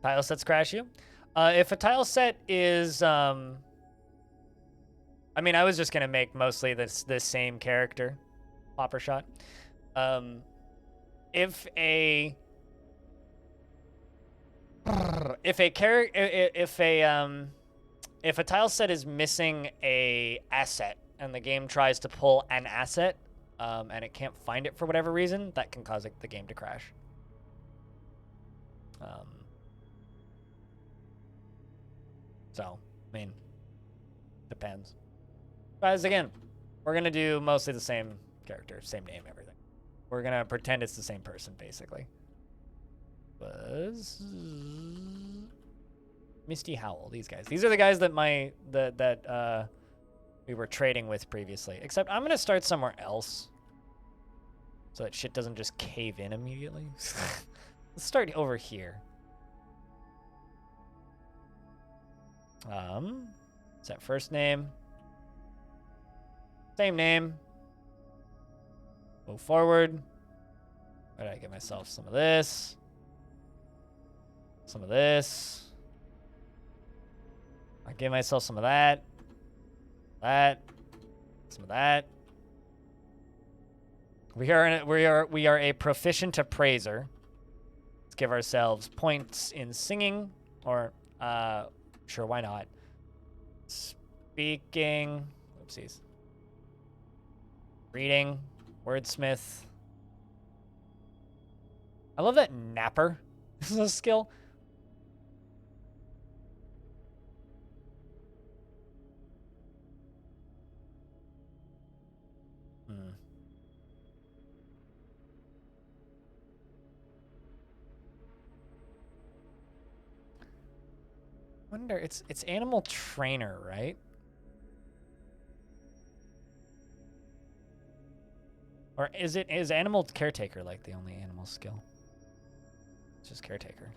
Tile sets crash you. If a tile set is, I mean, I was just gonna make mostly this same character, Popper Shot. If a tile set is missing a asset and the game tries to pull an asset, and it can't find it for whatever reason, that can cause the game to crash. So, I mean, depends. Guys, again, we're going to do mostly the same character, same name, everything. We're going to pretend it's the same person, basically. Was Misty Howl, these guys. These are the guys that we were trading with previously. Except I'm going to start somewhere else so that shit doesn't just cave in immediately. Let's start over here. Is that first name? Same name. Move forward. Why did I get myself some of this? Some of this. I give myself some of that. Some of that. We are a proficient appraiser. Let's give ourselves points in singing, or sure, why not? Speaking, oopsies. Reading, wordsmith. I love that napper. This is a skill. Wonder, it's animal trainer, right? Or is animal caretaker like the only animal skill? It's just caretaker.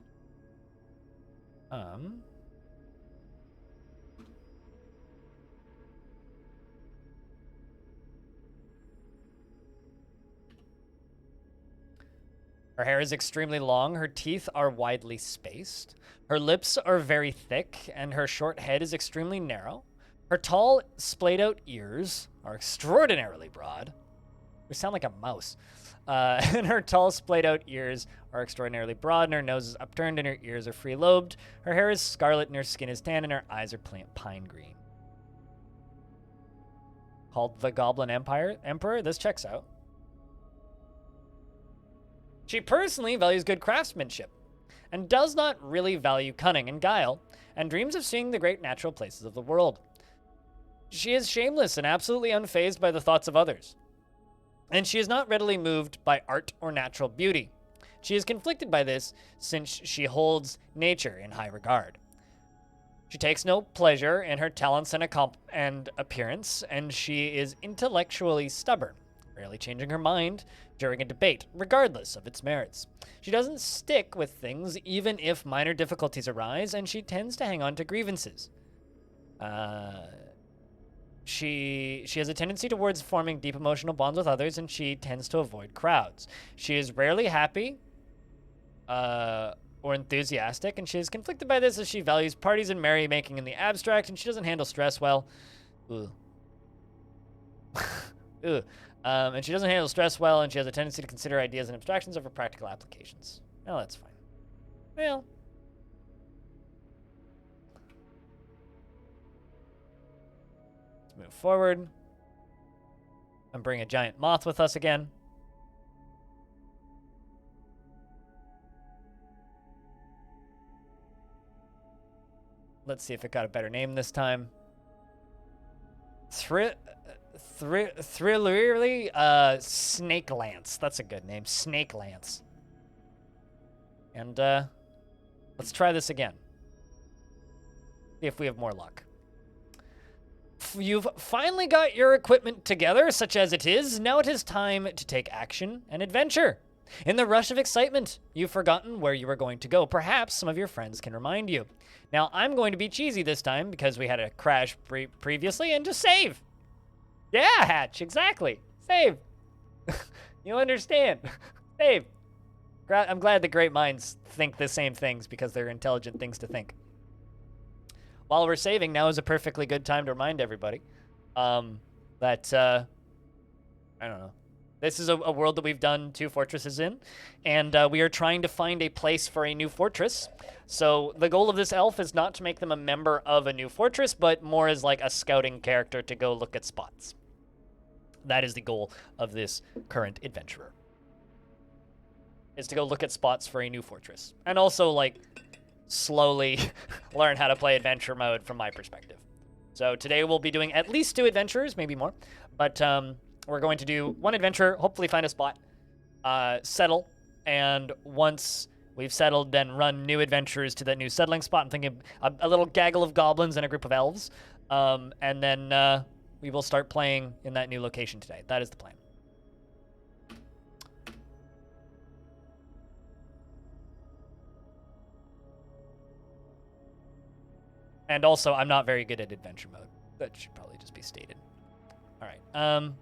Her hair is extremely long, her teeth are widely spaced, her lips are very thick, and her short head is extremely narrow. Her tall, splayed-out ears are extraordinarily broad. We sound like a mouse. And her tall, splayed-out ears are extraordinarily broad, and her nose is upturned, and her ears are free-lobed. Her hair is scarlet, and her skin is tan, and her eyes are pine green. Called the Goblin Emperor? This checks out. She personally values good craftsmanship, and does not really value cunning and guile, and dreams of seeing the great natural places of the world. She is shameless and absolutely unfazed by the thoughts of others, and she is not readily moved by art or natural beauty. She is conflicted by this, since she holds nature in high regard. She takes no pleasure in her talents and appearance, and she is intellectually stubborn, rarely changing her mind during a debate, regardless of its merits. She doesn't stick with things even if minor difficulties arise, and she tends to hang on to grievances. She has a tendency towards forming deep emotional bonds with others, and she tends to avoid crowds. She is rarely happy or enthusiastic, and she is conflicted by this as she values parties and merrymaking in the abstract, and she doesn't handle stress well. Ooh. Ooh. And she doesn't handle stress well, and she has a tendency to consider ideas and abstractions over practical applications. Well, that's fine. Well. Let's move forward. And bring a giant moth with us again. Let's see if it got a better name this time. Thrillerly, Snake Lance. That's a good name. Snake Lance. And, let's try this again. See if we have more luck. You've finally got your equipment together, such as it is. Now it is time to take action and adventure. In the rush of excitement, you've forgotten where you were going to go. Perhaps some of your friends can remind you. Now, I'm going to be cheesy this time because we had a crash previously, and just save. Yeah, Hatch, exactly. Save. You understand. Save. I'm glad the great minds think the same things because they're intelligent things to think. While we're saving, now is a perfectly good time to remind everybody that, I don't know. This is a world that we've done 2 fortresses in, and we are trying to find a place for a new fortress. So the goal of this elf is not to make them a member of a new fortress, but more as like a scouting character to go look at spots. That is the goal of this current adventurer. Is to go look at spots for a new fortress. And also, like, slowly learn how to play adventure mode from my perspective. So today we'll be doing at least 2 adventures, maybe more. But we're going to do 1 adventure, hopefully find a spot, settle, and once we've settled, then run new adventures to that new settling spot. I'm thinking a little gaggle of goblins and a group of elves. And then we will start playing in that new location today. That is the plan. And also, I'm not very good at adventure mode. That should probably just be stated. All right. I'm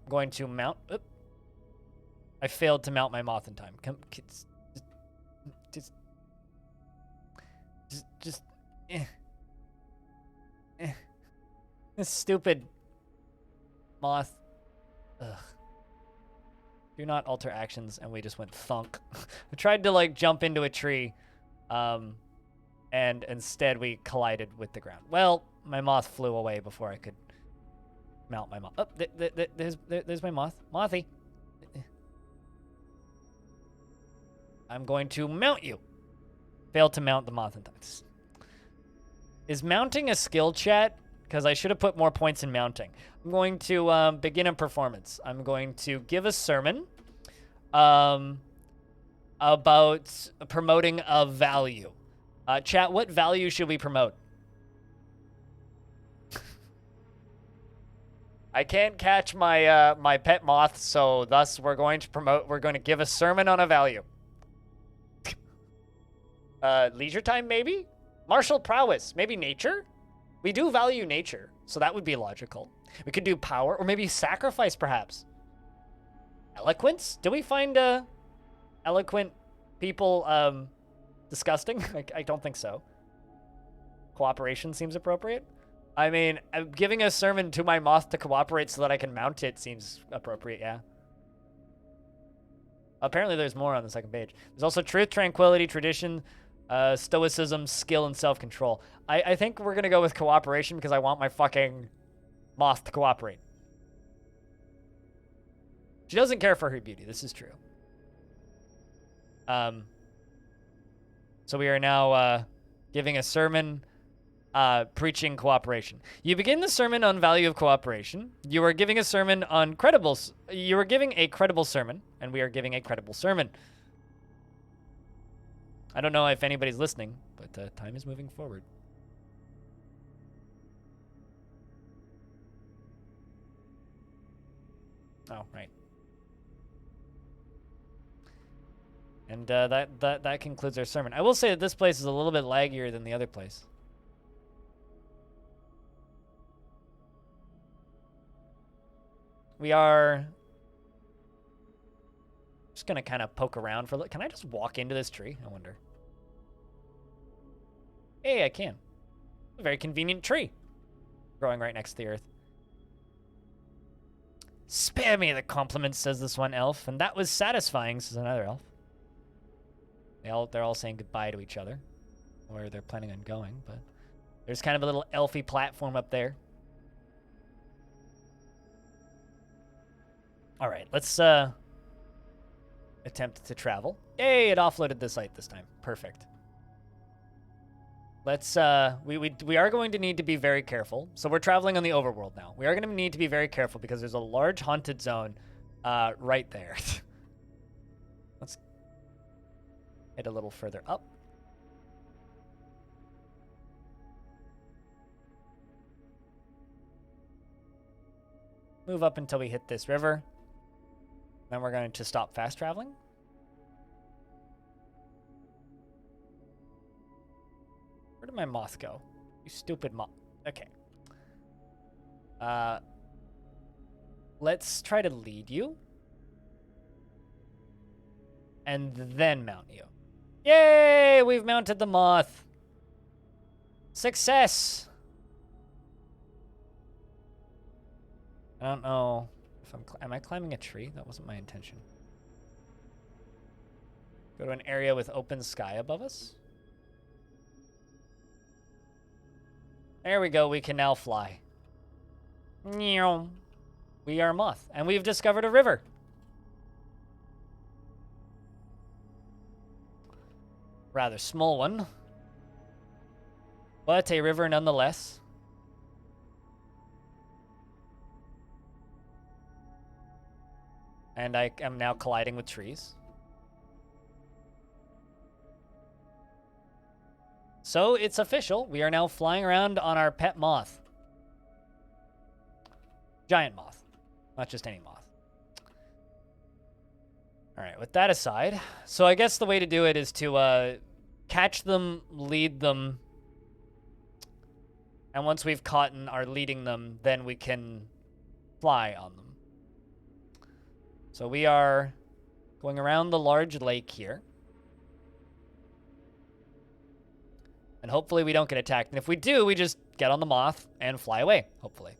going to mount. I failed to mount my moth in time. Come, kids. Just. This stupid moth. Ugh. Do not alter actions, and we just went thunk. I tried to like jump into a tree, and instead we collided with the ground. Well, my moth flew away before I could mount my moth. Oh, there's my moth. Mothy. I'm going to mount you. Failed to mount the moth in time. Is mounting a skill, chat? Because I should have put more points in mounting. I'm going to begin a performance. I'm going to give a sermon about promoting a value. Chat, what value should we promote? I can't catch my my pet moth, so thus we're going to give a sermon on a value. Leisure time, maybe? Martial prowess, maybe nature? We do value nature, so that would be logical. We could do power, or maybe sacrifice, perhaps. Eloquence? Do we find eloquent people disgusting? I don't think so. Cooperation seems appropriate. I mean, giving a sermon to my moth to cooperate so that I can mount it seems appropriate, yeah. Apparently there's more on the second page. There's also truth, tranquility, tradition, stoicism, skill, and self-control. I think we're gonna go with cooperation because I want my fucking moth to cooperate. She doesn't care for her beauty. This is true. So we are now giving a sermon preaching cooperation. You begin the sermon on value of cooperation. You are giving a sermon on credibles. You are giving a credible sermon, and we are giving a credible sermon. I don't know if anybody's listening, but time is moving forward. Oh, right. And that concludes our sermon. I will say that this place is a little bit laggier than the other place. We are just gonna kind of poke around for a look. Can I just walk into this tree? I wonder. Hey, I can. A very convenient tree growing right next to the earth. Spare me the compliments, says this one elf, and that was satisfying, says another elf. They're all saying goodbye to each other, or they're planning on going, but there's kind of a little elfy platform up there. All right, let's attempt to travel. Hey, it offloaded the site this time. Perfect. Let's we are going to need to be very careful. So we're traveling on the overworld now. We are going to need to be very careful because there's a large haunted zone right there. Let's head a little further up. Move up until we hit this river. Then we're going to stop fast traveling. Where did my moth go? You stupid moth. Okay. Let's try to lead you. and then mount you. Yay! We've mounted the moth. Success! I don't know if am I climbing a tree? That wasn't my intention. Go to an area with open sky above us. There we go. We can now fly. We are Moth, and we've discovered a river. Rather small one, but a river nonetheless. And I am now colliding with trees. So it's official. We are now flying around on our pet moth. Giant moth, not just any moth. All right, with that aside, so I guess the way to do it is to catch them, lead them, and once we've caught and are leading them, then we can fly on them. So we are going around the large lake here. And hopefully we don't get attacked. And if we do, we just get on the moth and fly away, hopefully.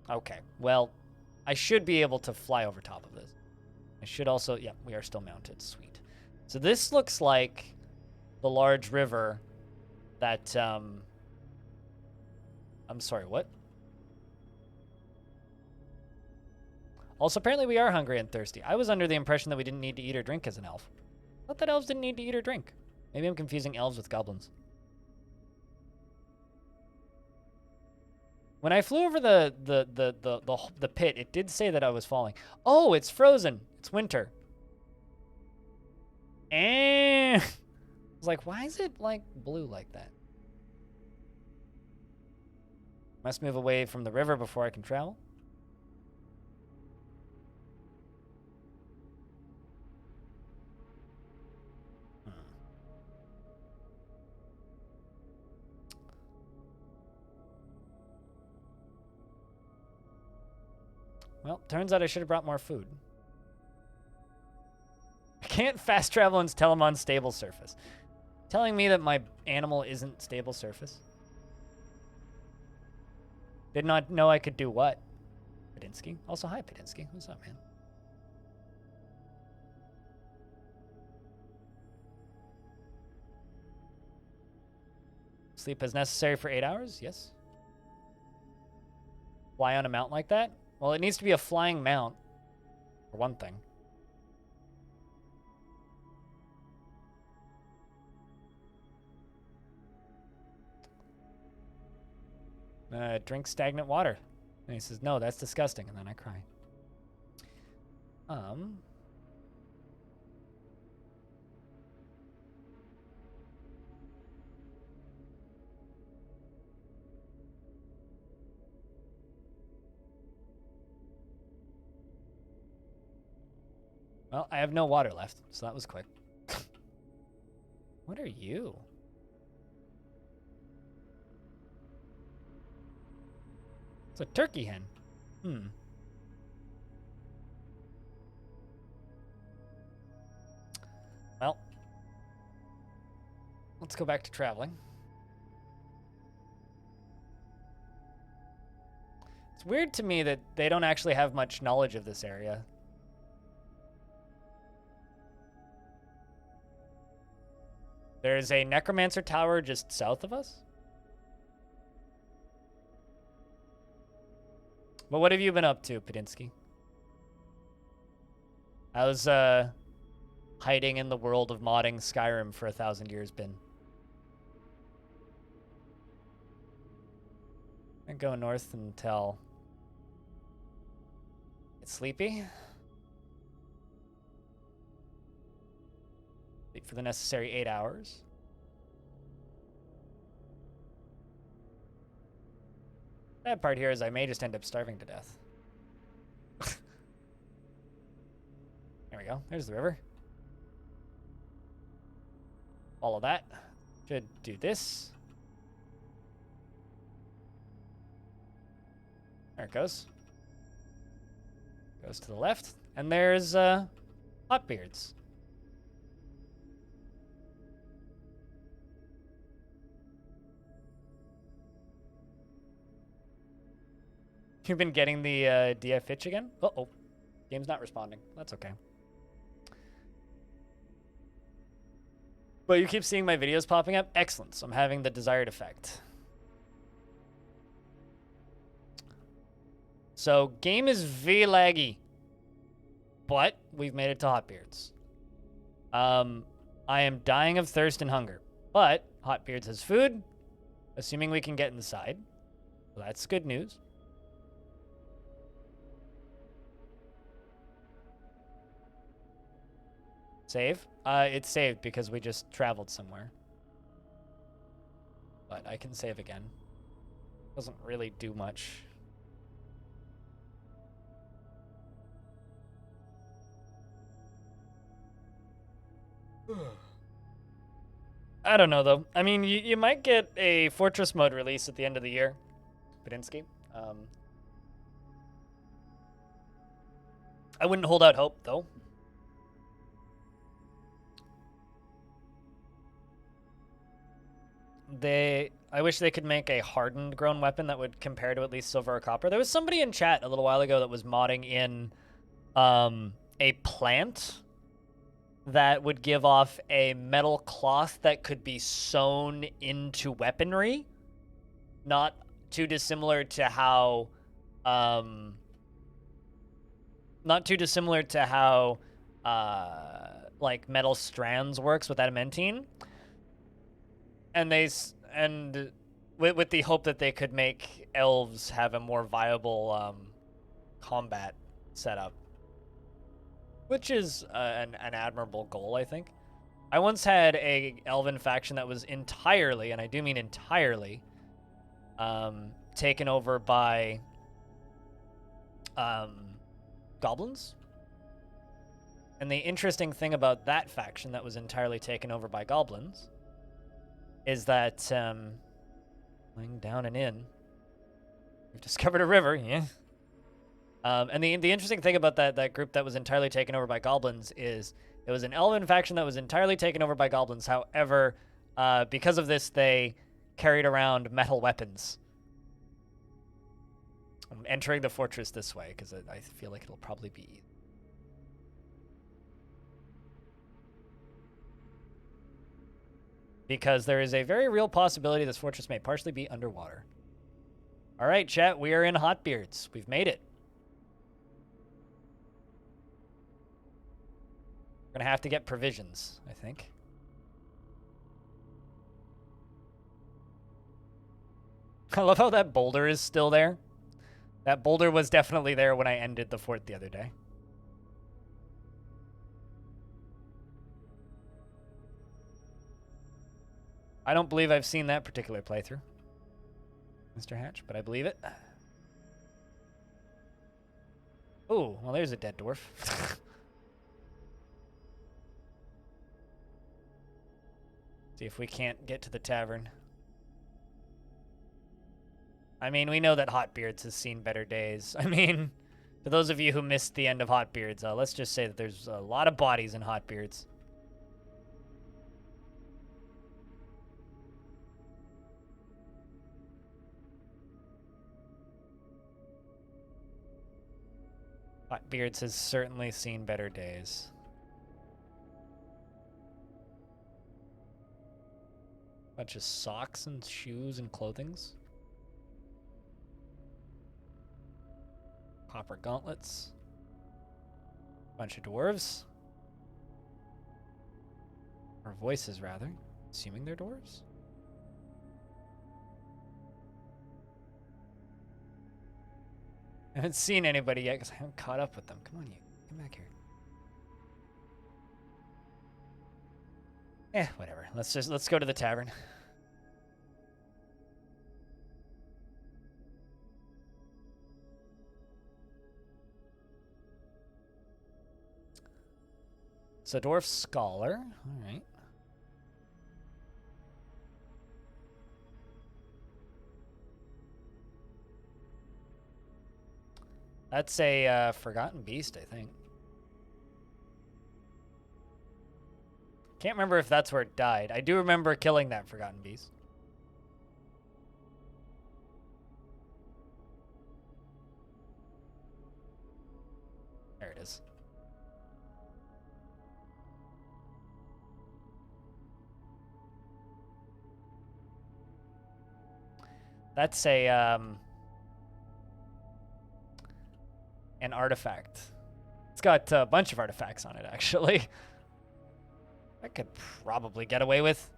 Okay, well, I should be able to fly over top of this. I should also, yeah, we are still mounted, sweet. So this looks like the large river that, I'm sorry, what? Also, apparently we are hungry and thirsty. I was under the impression that we didn't need to eat or drink as an elf. I thought that elves didn't need to eat or drink. Maybe I'm confusing elves with goblins. When I flew over the pit, it did say that I was falling. Oh, it's frozen. It's winter. And I was like, why is it like blue like that? Must move away from the river before I can travel. Well, turns out I should have brought more food. I can't fast travel and tell I'm on stable surface. Telling me that my animal isn't stable surface. Did not know I could do what? Padinsky. Also, hi, Padinsky. What's up, man? Sleep as necessary for 8 hours? Yes. Fly on a mount like that? Well, it needs to be a flying mount, for one thing. Drink stagnant water. And he says, no, that's disgusting. And then I cry. Well, I have no water left, so that was quick. What are you? It's a turkey hen. Well, let's go back to traveling. It's weird to me that they don't actually have much knowledge of this area. There's a necromancer tower just south of us. But what have you been up to, Padinsky? How's hiding in the world of modding Skyrim for 1,000 years been? I go north until it's sleepy. Sleep for the necessary 8 hours. Bad part here is I may just end up starving to death. There we go. There's the river. Follow that. Should do this. There it goes. Goes to the left, and there's Hotbeards. You've been getting the DF itch again? Uh-oh. Game's not responding. That's okay. But you keep seeing my videos popping up? Excellent. So I'm having the desired effect. So, game is very laggy. But we've made it to Hotbeards. I am dying of thirst and hunger. But Hotbeards has food, assuming we can get inside. So that's good news. Save? It's saved because we just traveled somewhere. But I can save again. Doesn't really do much. I don't know, though. I mean, you might get a Fortress mode release at the end of the year. Badinsky. I wouldn't hold out hope, though. I wish they could make a hardened grown weapon that would compare to at least silver or copper. There was somebody in chat a little while ago that was modding in a plant that would give off a metal cloth that could be sewn into weaponry. Not too dissimilar to how like metal strands works with adamantine. And with the hope that they could make elves have a more viable combat setup, which is an admirable goal, I think. I once had a elven faction that was entirely, and I do mean entirely, taken over by goblins. And the interesting thing about that faction that was entirely taken over by goblins is that, going down and in, we've discovered a river, yeah. And the interesting thing about that group that was entirely taken over by goblins is it was an elven faction that was entirely taken over by goblins. However, because of this, they carried around metal weapons. I'm entering the fortress this way because I feel like it'll probably be easy. Because there is a very real possibility this fortress may partially be underwater. All right, chat, we are in Hotbeards. We've made it. We're gonna have to get provisions, I think. I love how that boulder is still there. That boulder was definitely there when I ended the fort the other day. I don't believe I've seen that particular playthrough, Mr. Hatch, but I believe it. Oh, well, there's a dead dwarf. See if we can't get to the tavern. I mean, we know that Hotbeards has seen better days. I mean, for those of you who missed the end of Hotbeards, let's just say that there's a lot of bodies in Hotbeards. Hotbeards has certainly seen better days. Bunch of socks and shoes and clothings. Copper gauntlets. Bunch of dwarves. Or voices, rather. Assuming they're dwarves. I haven't seen anybody yet because I haven't caught up with them. Come on, you. Come back here. Whatever. Let's go to the tavern. So Dwarf Scholar. All right. That's a forgotten beast, I think. Can't remember if that's where it died. I do remember killing that forgotten beast. There it is. That's a an artifact. It's got a bunch of artifacts on it, actually. I could probably get away with.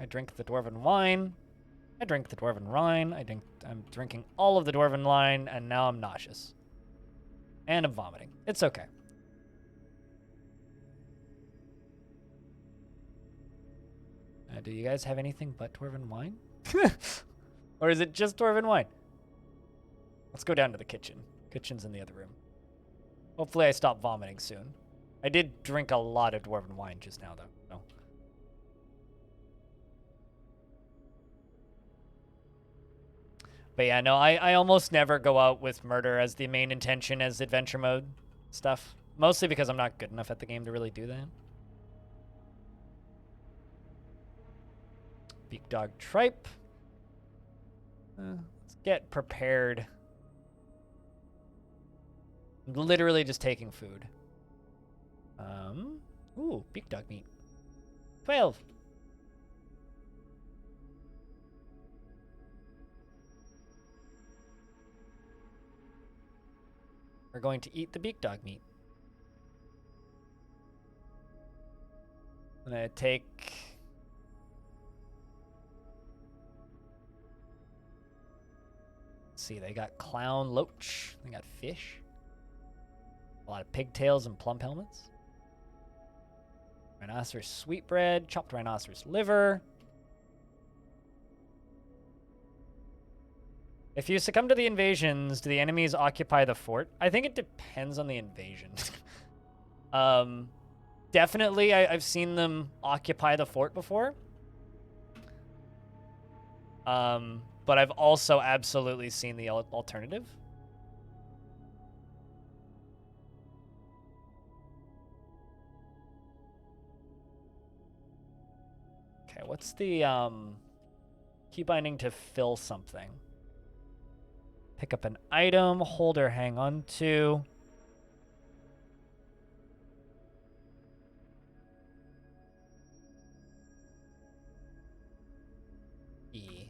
I drink the dwarven wine. I drink the dwarven wine. I'm drinking all of the dwarven wine, and now I'm nauseous. And I'm vomiting. It's okay. Do you guys have anything but dwarven wine? Or is it just dwarven wine? Let's go down to the kitchen. Kitchen's in the other room. Hopefully I stop vomiting soon. I did drink a lot of dwarven wine just now, though. So. But yeah, no, I almost never go out with murder as the main intention as adventure mode stuff. Mostly because I'm not good enough at the game to really do that. Beak dog tripe. Let's get prepared. I'm literally just taking food. Ooh, beak dog meat. 12. We're going to eat the beak dog meat. I'm gonna take... Let's see, they got clown loach. They got fish. A lot of pigtails and plump helmets. Rhinoceros sweetbread, chopped rhinoceros liver. If you succumb to the invasions, do the enemies occupy the fort? I think it depends on the invasion. Definitely, I've seen them occupy the fort before. But I've also absolutely seen the alternative. Okay, what's the key binding to fill something? Pick up an item, hold or hang on to. E.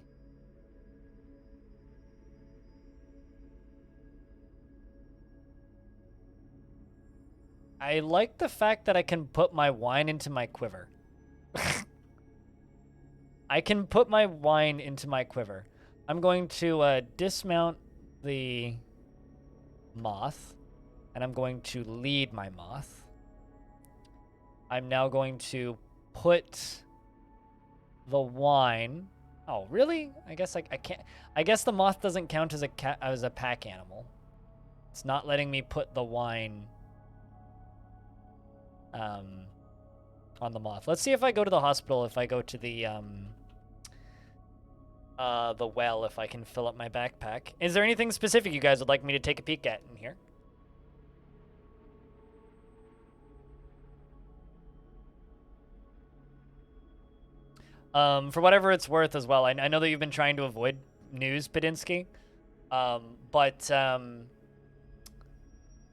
I like the fact that I can put my wine into my quiver. I can put my wine into my quiver. I'm going to dismount the moth, and I'm going to lead my moth. I'm now going to put the wine. Oh, really? I guess I can't. I guess the moth doesn't count as a pack animal. It's not letting me put the wine on the moth. Let's see if I go to the hospital, if I go to the well, if I can fill up my backpack. Is there anything specific you guys would like me to take a peek at in here? For whatever it's worth as well, I know that you've been trying to avoid news, Padinsky, but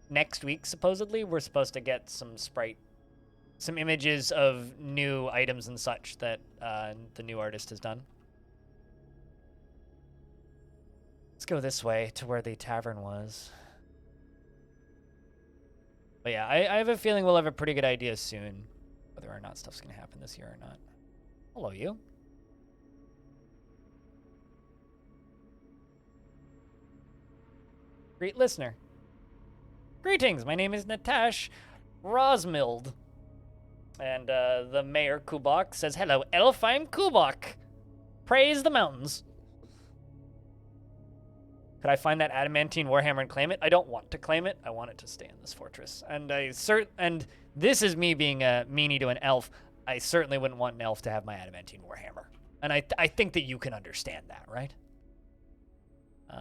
next week, supposedly, we're supposed to get some images of new items and such that the new artist has done. Let's go this way to where the tavern was. But yeah, I have a feeling we'll have a pretty good idea soon whether or not stuff's going to happen this year or not. Hello, you. Great listener. Greetings, my name is Natash Rosmild. And the mayor, Kubok, says, hello, elf, I'm Kubok. Praise the mountains. Could I find that adamantine warhammer and claim it? I don't want to claim it. I want it to stay in this fortress. And and this is me being a meanie to an elf. I certainly wouldn't want an elf to have my adamantine warhammer. And I think that you can understand that, right?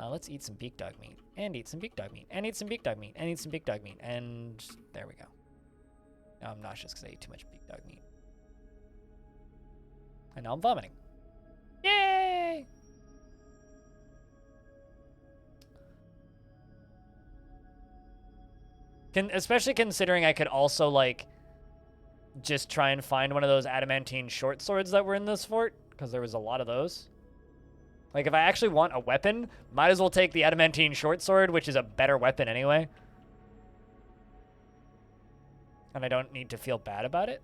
Let's eat some beak dog meat. And eat some beak dog meat. And eat some beak dog meat. And eat some beak dog meat. And there we go. Now I'm nauseous because I ate too much beak dog meat. And now I'm vomiting. Yay! Especially considering I could also, like, just try and find one of those adamantine short swords that were in this fort, because there was a lot of those. Like, if I actually want a weapon, might as well take the adamantine short sword, which is a better weapon anyway. And I don't need to feel bad about it.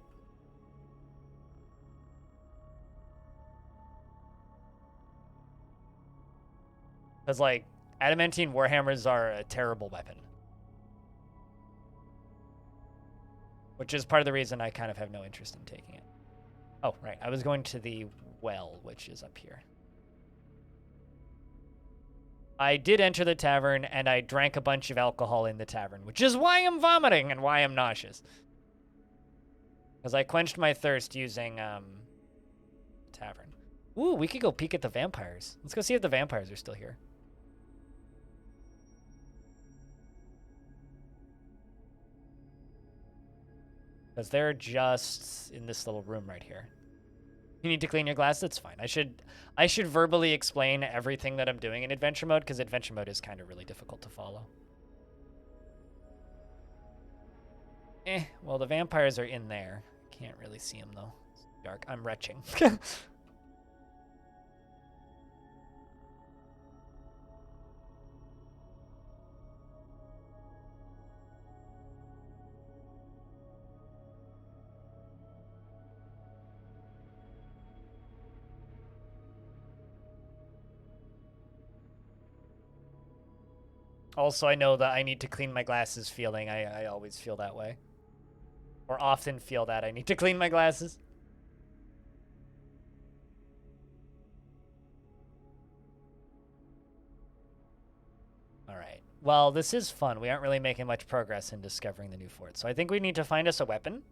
Because, like, adamantine warhammers are a terrible weapon. Which is part of the reason I kind of have no interest in taking it. Oh, right. I was going to the well, which is up here. I did enter the tavern, and I drank a bunch of alcohol in the tavern, which is why I'm vomiting and why I'm nauseous. Because I quenched my thirst using, tavern. Ooh, we could go peek at the vampires. Let's go see if the vampires are still here. Because they're just in this little room right here. You need to clean your glass? That's fine. I should verbally explain everything that I'm doing in adventure mode, because adventure mode is kind of really difficult to follow. Well, the vampires are in there. Can't really see them, though. It's dark. I'm retching. Also, I know that I need to clean my glasses feeling. I always feel that way. Or often feel that I need to clean my glasses. Alright. Well, this is fun. We aren't really making much progress in discovering the new fort. So I think we need to find us a weapon.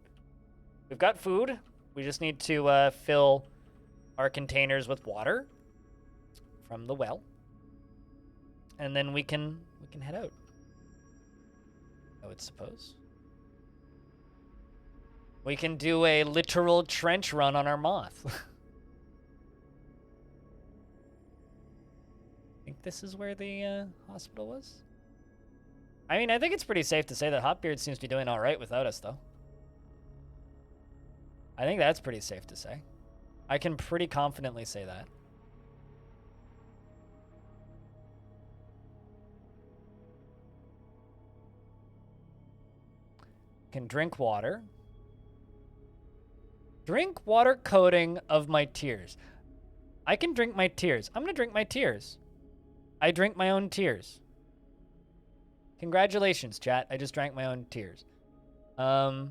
We've got food. We just need to fill our containers with water from the well. And then we can head out. I would suppose. We can do a literal trench run on our Moth. I think this is where the hospital was. I mean, I think it's pretty safe to say that Hotbeard seems to be doing all right without us, though. I think that's pretty safe to say. I can pretty confidently say that. Can drink water. Drink water coating of my tears. I can drink my tears. I'm gonna drink my tears. I drink my own tears. Congratulations, chat. I just drank my own tears. How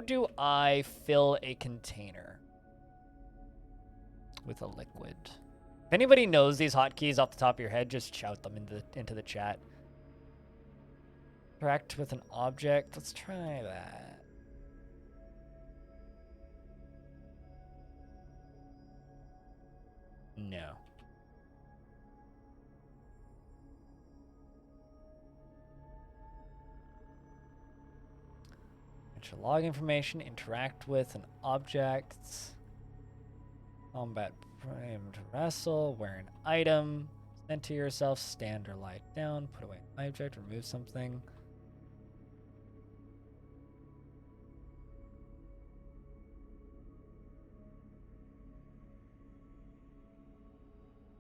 do I fill a container with a liquid? If anybody knows these hotkeys off the top of your head, just shout them into the chat. Interact with an object. Let's try that. No. Enter log information. Interact with an object. Combat. Aim to wrestle, wear an item, center yourself, stand or lie down, put away an object, remove something.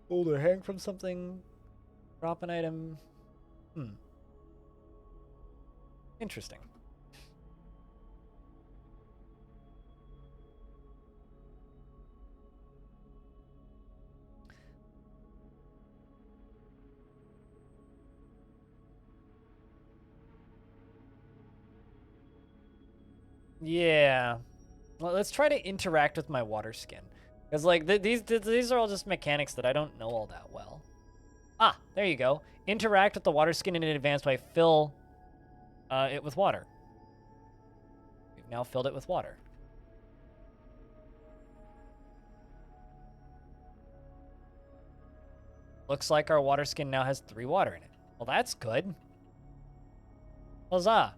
Hold or hang from something, drop an item. Interesting. Yeah. Well, let's try to interact with my water skin. Because, like, these are all just mechanics that I don't know all that well. Ah, there you go. Interact with the water skin in an advanced way. Fill it with water. We've now filled it with water. Looks like our water skin now has 3 water in it. Well, that's good. Huzzah.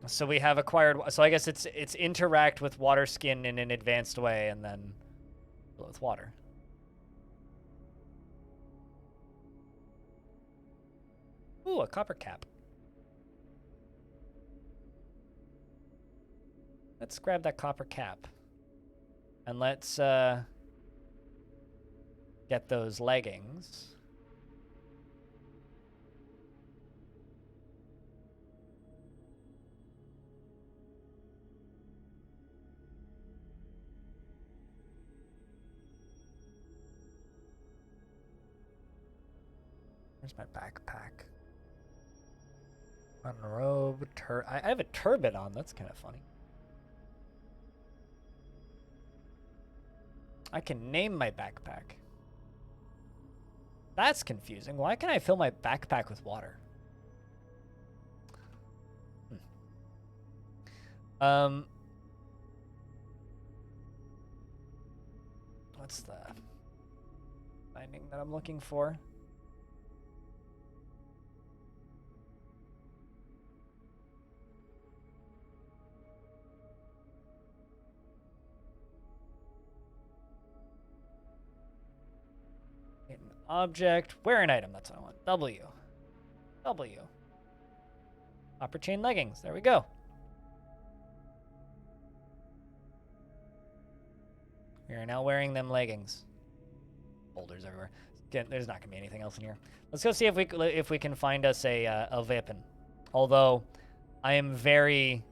So we have acquired, so I guess it's interact with water skin in an advanced way and then fill it with water. Ooh, a copper cap. Let's grab that copper cap. And let's get those leggings. Where's my backpack? Unrobe, I have a turban on. That's kind of funny. I can name my backpack. That's confusing. Why can't I fill my backpack with water? What's the binding that I'm looking for? An object. Wear an item. That's what I want. W. W. Copper chain leggings. There we go. We are now wearing them leggings. Boulders everywhere. Again, there's not gonna be anything else in here. Let's go see if we can find us a weapon. Although, I am very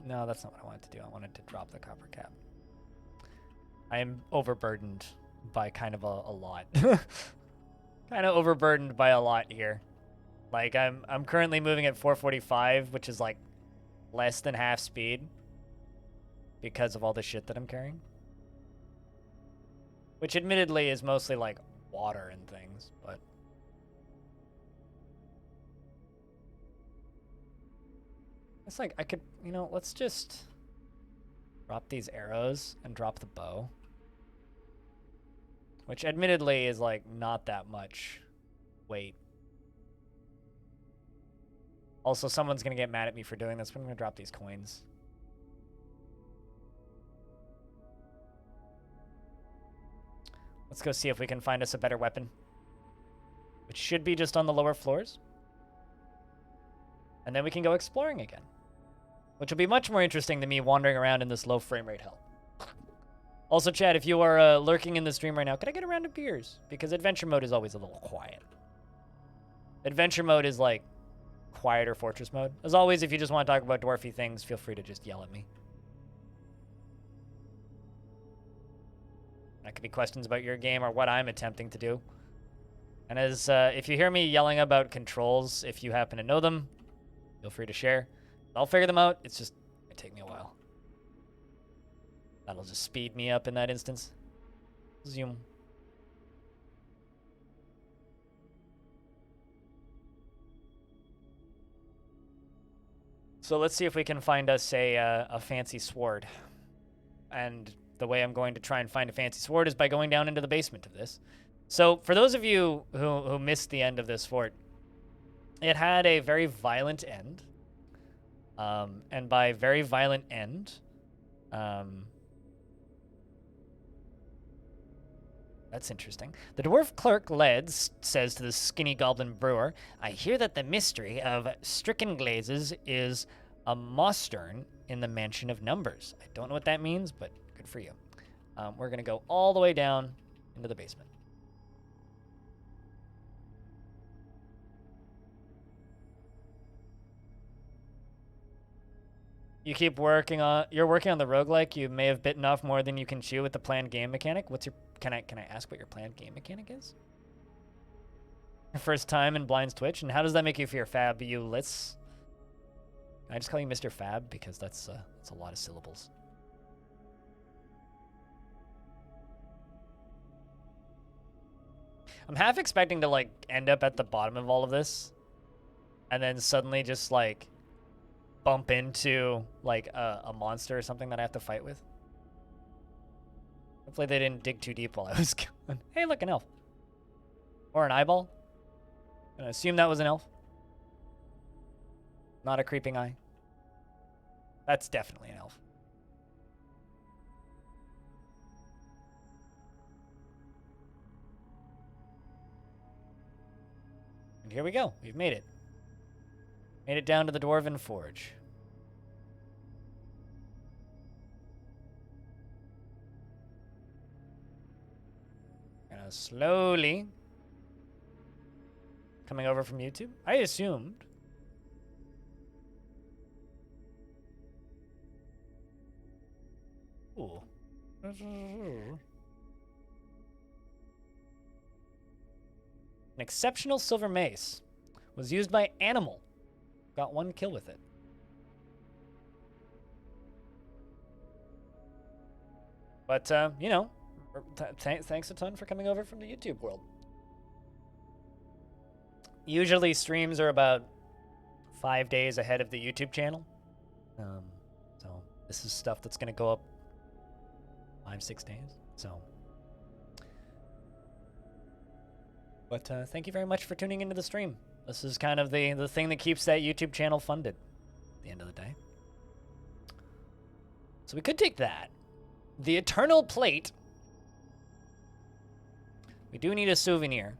no, that's not what I wanted to do. I wanted to drop the copper cap. I am overburdened by kind of a lot. Kind of overburdened by a lot here. Like, I'm currently moving at 445, which is like less than half speed because of all the shit that I'm carrying. Which admittedly is mostly like water and things, but it's like I could, you know, let's just drop these arrows and drop the bow. Which admittedly is like not that much weight. Also, someone's gonna get mad at me for doing this, but I'm gonna drop these coins. Let's go see if we can find us a better weapon. Which should be just on the lower floors. And then we can go exploring again. Which will be much more interesting than me wandering around in this low frame rate hell. Also, Chad, if you are lurking in the stream right now, can I get a round of beers? Because adventure mode is always a little quiet. Adventure mode is like quieter fortress mode. As always, if you just want to talk about dwarfy things, feel free to just yell at me. That could be questions about your game or what I'm attempting to do. And as if you hear me yelling about controls, if you happen to know them, feel free to share. I'll figure them out. It's just, it take me a while. That'll just speed me up in that instance. Zoom. So let's see if we can find us a fancy sword. And the way I'm going to try and find a fancy sword is by going down into the basement of this. So for those of you who missed the end of this fort, it had a very violent end. And by very violent end, that's interesting. The dwarf clerk Leds says to the skinny goblin brewer, I hear that the mystery of stricken glazes is a mostern in the mansion of numbers. I don't know what that means, but good for you. We're going to go all the way down into the basement. You're working on the roguelike. You may have bitten off more than you can chew with the planned game mechanic. Can I ask what your planned game mechanic is? Your first time in Blind's Twitch, and how does that make you feel, Fabulous? I just call you Mr. Fab because that's a lot of syllables. I'm half expecting to like end up at the bottom of all of this, and then suddenly just like bump into like a monster or something that I have to fight with. Hopefully they didn't dig too deep while I was going. Hey, look, an elf. Or an eyeball. I'm gonna assume that was an elf. Not a creeping eye. That's definitely an elf. And here we go. We've made it. Made it down to the Dwarven Forge. Gonna slowly coming over from YouTube. I assumed. Ooh. An exceptional silver mace. Was used by Animal. Got 1 kill with it. But, you know, thanks a ton for coming over from the YouTube world. Usually streams are about 5 days ahead of the YouTube channel. So this is stuff that's going to go up 5-6 days. So, but thank you very much for tuning into the stream. This is kind of the thing that keeps that YouTube channel funded at the end of the day. So we could take that. The Eternal Plate. We do need a souvenir.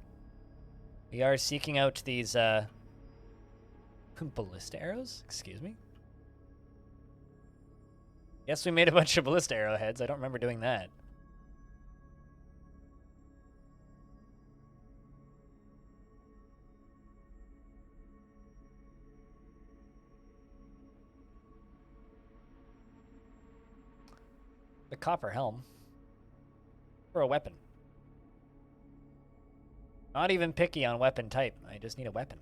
We are seeking out these ballista arrows? Excuse me? Yes, we made a bunch of ballista arrowheads. I don't remember doing that. The copper helm. For a weapon. Not even picky on weapon type. I just need a weapon.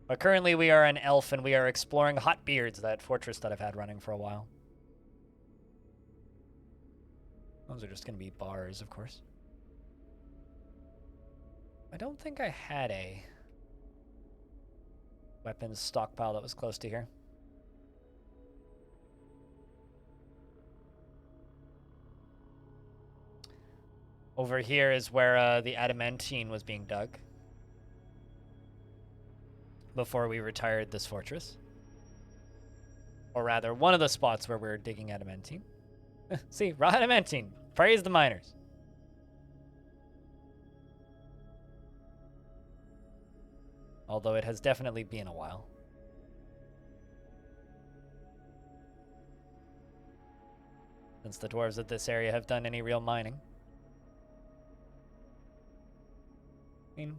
But currently we are an elf and we are exploring Hot Beards, that fortress that I've had running for a while. Those are just going to be bars, of course. I don't think I had a weapons stockpile that was close to here. Over here is where the adamantine was being dug before we retired this fortress. Or rather, one of the spots where we're digging adamantine. See, raw adamantine. Praise the miners. Although it has definitely been a while. Since the dwarves of this area have done any real mining. I mean,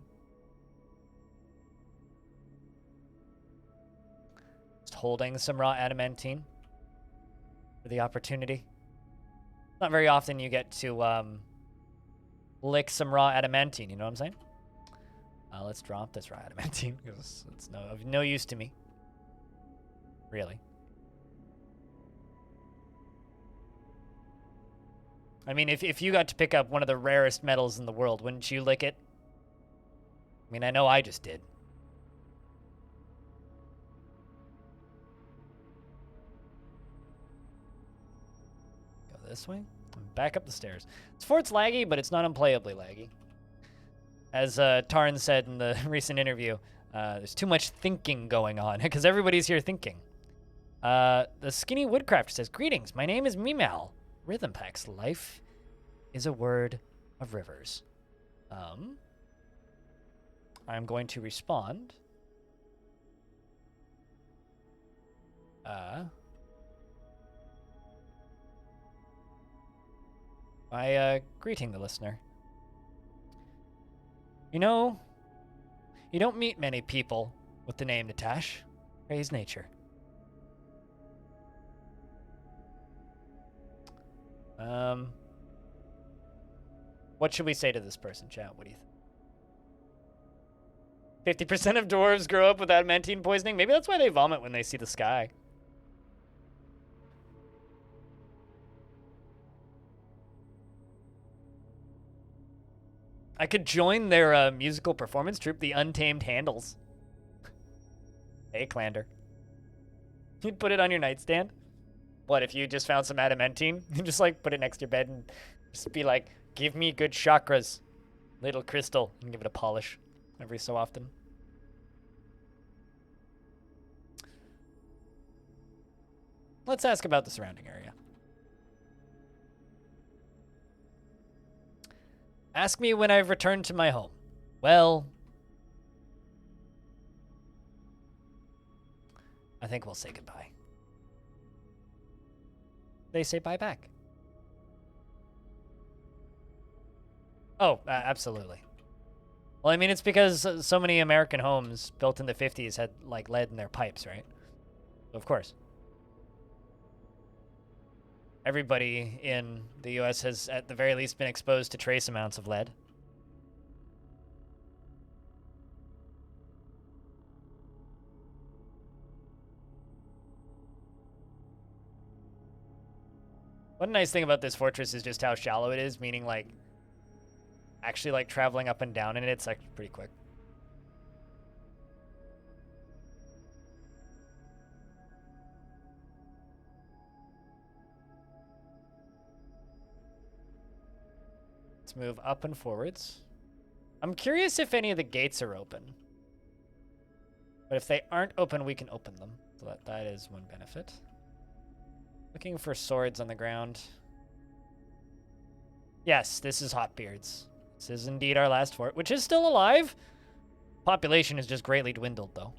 just holding some raw adamantine for the opportunity. Not very often you get to lick some raw adamantine, you know what I'm saying? Let's drop this raw adamantine because it's of no use to me. Really. I mean, if you got to pick up one of the rarest metals in the world, wouldn't you lick it? I mean, I know I just did. Go this way. Back up the stairs. This fort's laggy, but it's not unplayably laggy. As Tarn said in the recent interview, there's too much thinking going on, because everybody's here thinking. The Skinny Woodcraft says, "Greetings, my name is Meow. Rhythm Pack's life is a word of rivers." I'm going to respond. By greeting the listener. You know, you don't meet many people with the name Natash. Praise nature. What should we say to this person, chat? What do you think? 50% of dwarves grow up with adamantine poisoning. Maybe that's why they vomit when they see the sky. I could join their musical performance troupe, the Untamed Handles. Hey, Clander. You'd put it on your nightstand? What, if you just found some adamantine? You just, like, put it next to your bed and just be like, give me good chakras. Little crystal. And give it a polish every so often. Let's ask about the surrounding area. Ask me when I've returned to my home. Well, I think we'll say goodbye. They say bye back. Oh, absolutely. Well, I mean, it's because so many American homes built in the 50s had, like, lead in their pipes, right? Of course. Everybody in the U.S. has, at the very least, been exposed to trace amounts of lead. One nice thing about this fortress is just how shallow it is, meaning, like, actually, like, traveling up and down in it, it's, like, pretty quick. Let's move up and forwards. I'm curious if any of the gates are open. But if they aren't open, we can open them. So that is one benefit. Looking for swords on the ground. Yes, this is Hotbeard's. This is indeed our last fort, which is still alive. Population has just greatly dwindled, though.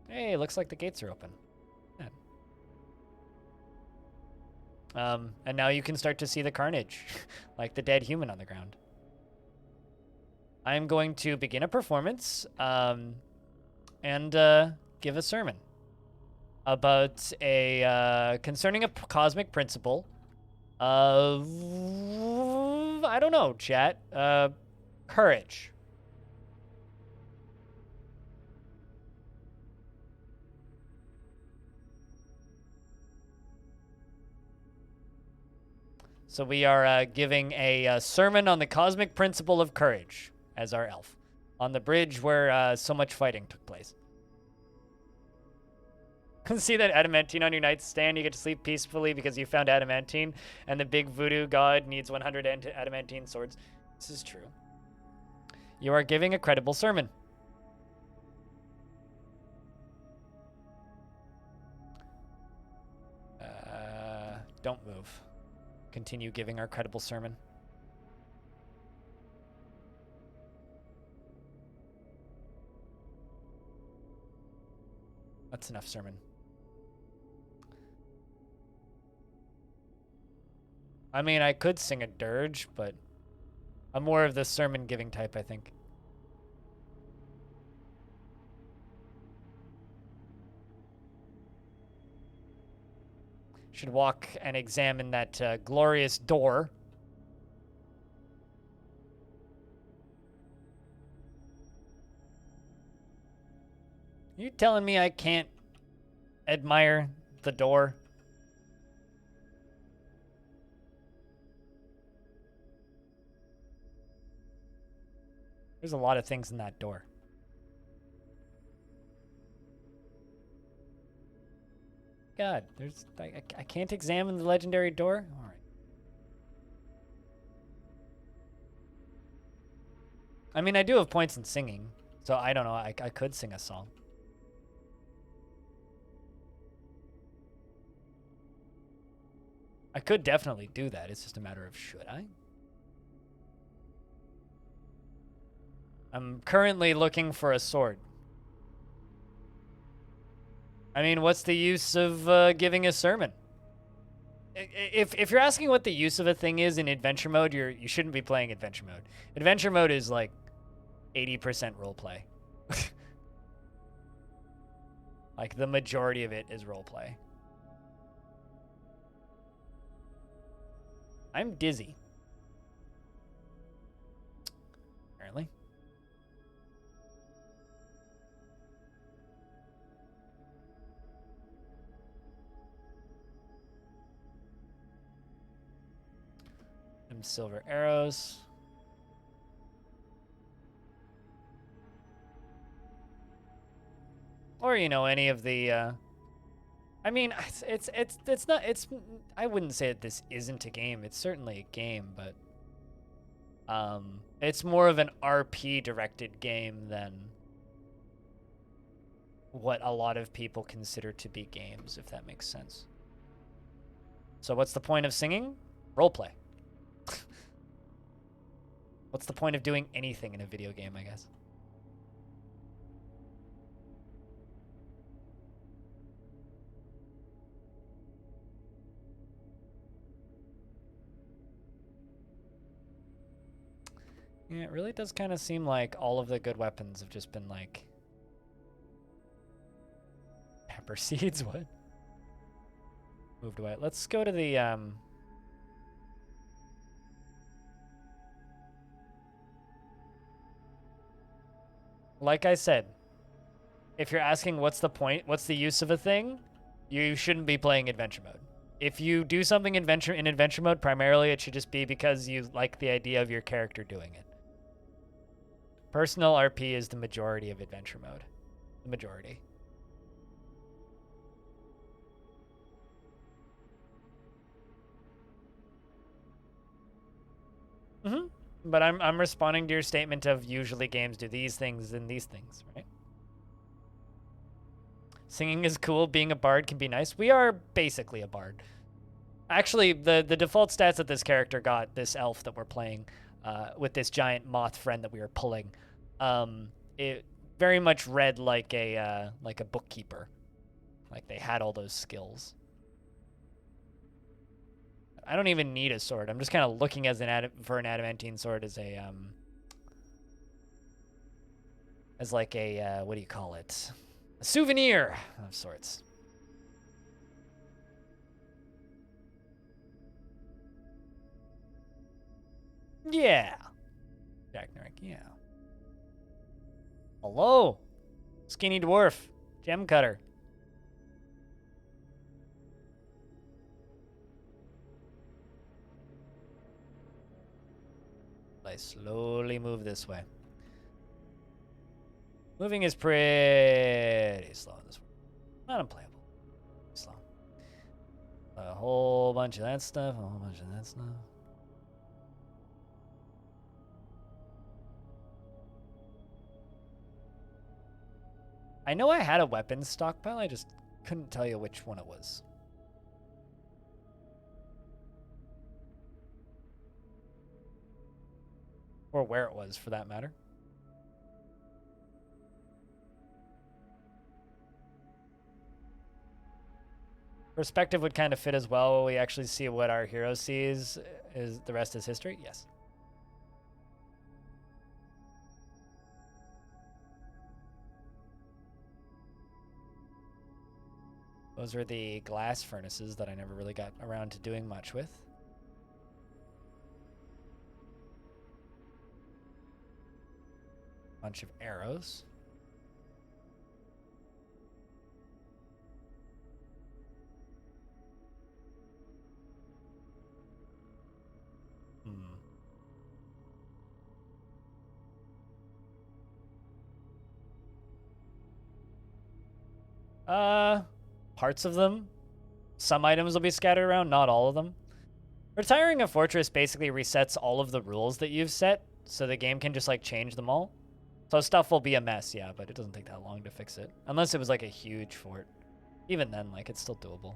Hey, looks like the gates are open. Yeah. And now you can start to see the carnage, like the dead human on the ground. I'm going to begin a performance and give a sermon about a concerning a cosmic principle of, I don't know, chat, courage. So we are giving a sermon on the cosmic principle of courage as our elf on the bridge where so much fighting took place. See that adamantine on your nightstand? You get to sleep peacefully because you found adamantine, and the big voodoo god needs 100 adamantine swords. This is true. You are giving a credible sermon. Don't move. Continue giving our credible sermon. That's enough sermon. I mean, I could sing a dirge, but I'm more of the sermon giving type, I think. Should walk and examine that glorious door. You telling me I can't admire the door? There's a lot of things in that door. God, there's I can't examine the legendary door? All right. I mean, I do have points in singing, so I don't know. I could sing a song. I could definitely do that. It's just a matter of should I? I'm currently looking for a sword. I mean, what's the use of giving a sermon? If you're asking what the use of a thing is in adventure mode, you shouldn't be playing adventure mode. Adventure mode is like 80% roleplay. Like the majority of it is roleplay. I'm dizzy. Apparently. Some silver arrows. Or, you know, any of the, I mean, it's not, I wouldn't say that this isn't a game. It's certainly a game, but, it's more of an RP directed game than what a lot of people consider to be games, if that makes sense. So what's the point of singing? Roleplay. What's the point of doing anything in a video game, I guess? Yeah, it really does kind of seem like all of the good weapons have just been like... Pepper seeds? What? Moved away. Let's go to the, Like I said, if you're asking what's the point, what's the use of a thing, you shouldn't be playing adventure mode. If you do something in adventure mode, primarily it should just be because you like the idea of your character doing it. Personal RP is the majority of adventure mode. The majority. Mm-hmm. But I'm responding to your statement of usually games do these things and these things, right? Singing is cool. Being a bard can be nice. We are basically a bard. Actually, the default stats that this character got, this elf that we're playing, with this giant moth friend that we were pulling, it very much read like a bookkeeper. Like they had all those skills. I don't even need a sword. I'm just kind of looking as for an adamantine sword as a as like a what do you call it? A souvenir of sorts. Yeah. Jack Narek, yeah. Hello. Skinny dwarf. Gem cutter. I slowly move this way. Moving is pretty slow in this one. Not unplayable. Slow. A whole bunch of that stuff. A whole bunch of that stuff. I know I had a weapons stockpile. I just couldn't tell you which one it was. Or where it was, for that matter. Perspective would kind of fit as well. We actually see what our hero sees. Is the rest is history? Yes. Those are the glass furnaces that I never really got around to doing much with. Bunch of arrows. Parts of them. Some items will be scattered around, not all of them. Retiring a fortress basically resets all of the rules that you've set, so the game can just like change them all. So stuff will be a mess, yeah, but it doesn't take that long to fix it. Unless it was like a huge fort. Even then, like, it's still doable.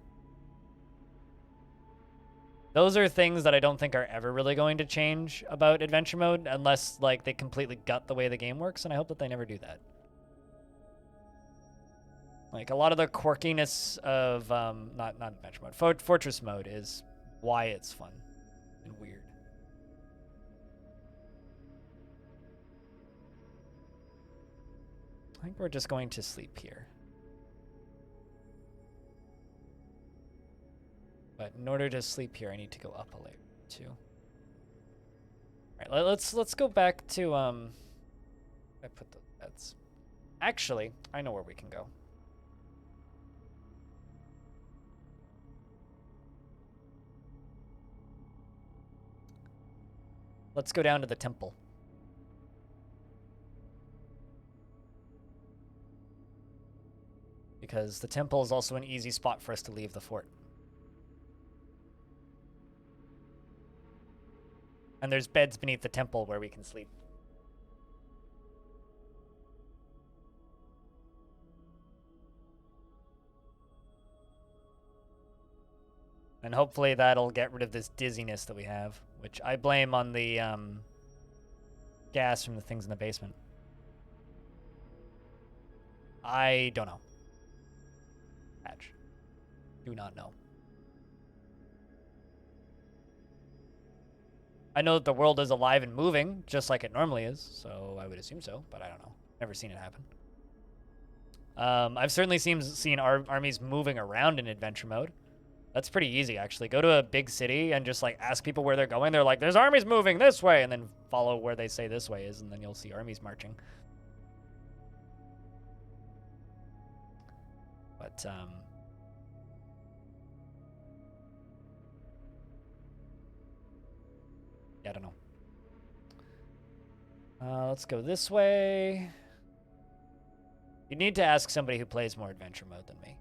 Those are things that I don't think are ever really going to change about adventure mode, unless like they completely gut the way the game works, and I hope that they never do that. Like, a lot of the quirkiness of, not adventure mode, fortress mode is why it's fun and weird. I think we're just going to sleep here. But in order to sleep here, I need to go up a layer. 2. All right, let's go back to I put the beds. Actually, I know where we can go. Let's go down to the temple. Because the temple is also an easy spot for us to leave the fort. And there's beds beneath the temple where we can sleep. And hopefully that'll get rid of this dizziness that we have, which I blame on the gas from the things in the basement. I don't know. Patch. Do not know. I know that the world is alive and moving, just like it normally is, so I would assume so, but I don't know. Never seen it happen. I've certainly seen armies moving around in adventure mode. That's pretty easy, actually. Go to a big city and just, like, ask people where they're going. They're like, there's armies moving this way, and then follow where they say this way is, and then you'll see armies marching. But, yeah, I don't know. Let's go this way. You need to ask somebody who plays more adventure mode than me.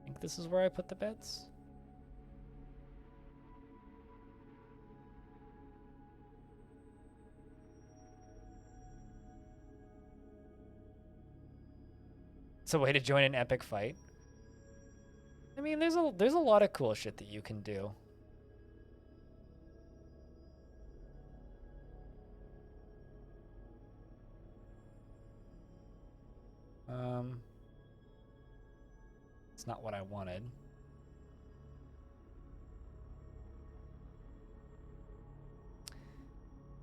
I think this is where I put the beds. It's a way to join an epic fight. I mean, there's a lot of cool shit that you can do. It's not what I wanted.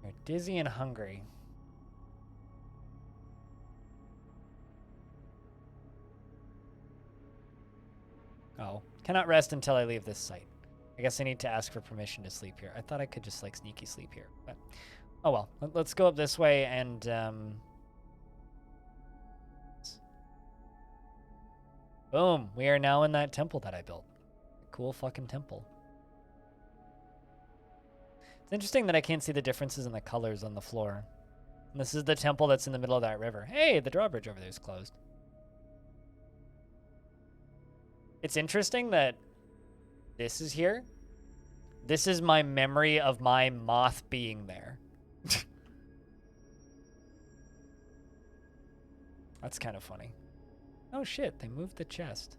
You're dizzy and hungry. Oh, cannot rest until I leave this site. I guess I need to ask for permission to sleep here. I thought I could just, like, sneaky sleep here, but oh well. Let's go up this way and boom, we are now in that temple that I built. Cool fucking temple. It's interesting that I can't see the differences in the colors on the floor. And this is the temple that's in the middle of that river. Hey, the drawbridge over there is closed. It's interesting that this is here. This is my memory of my Moth being there. That's kind of funny. Oh shit, they moved the chest.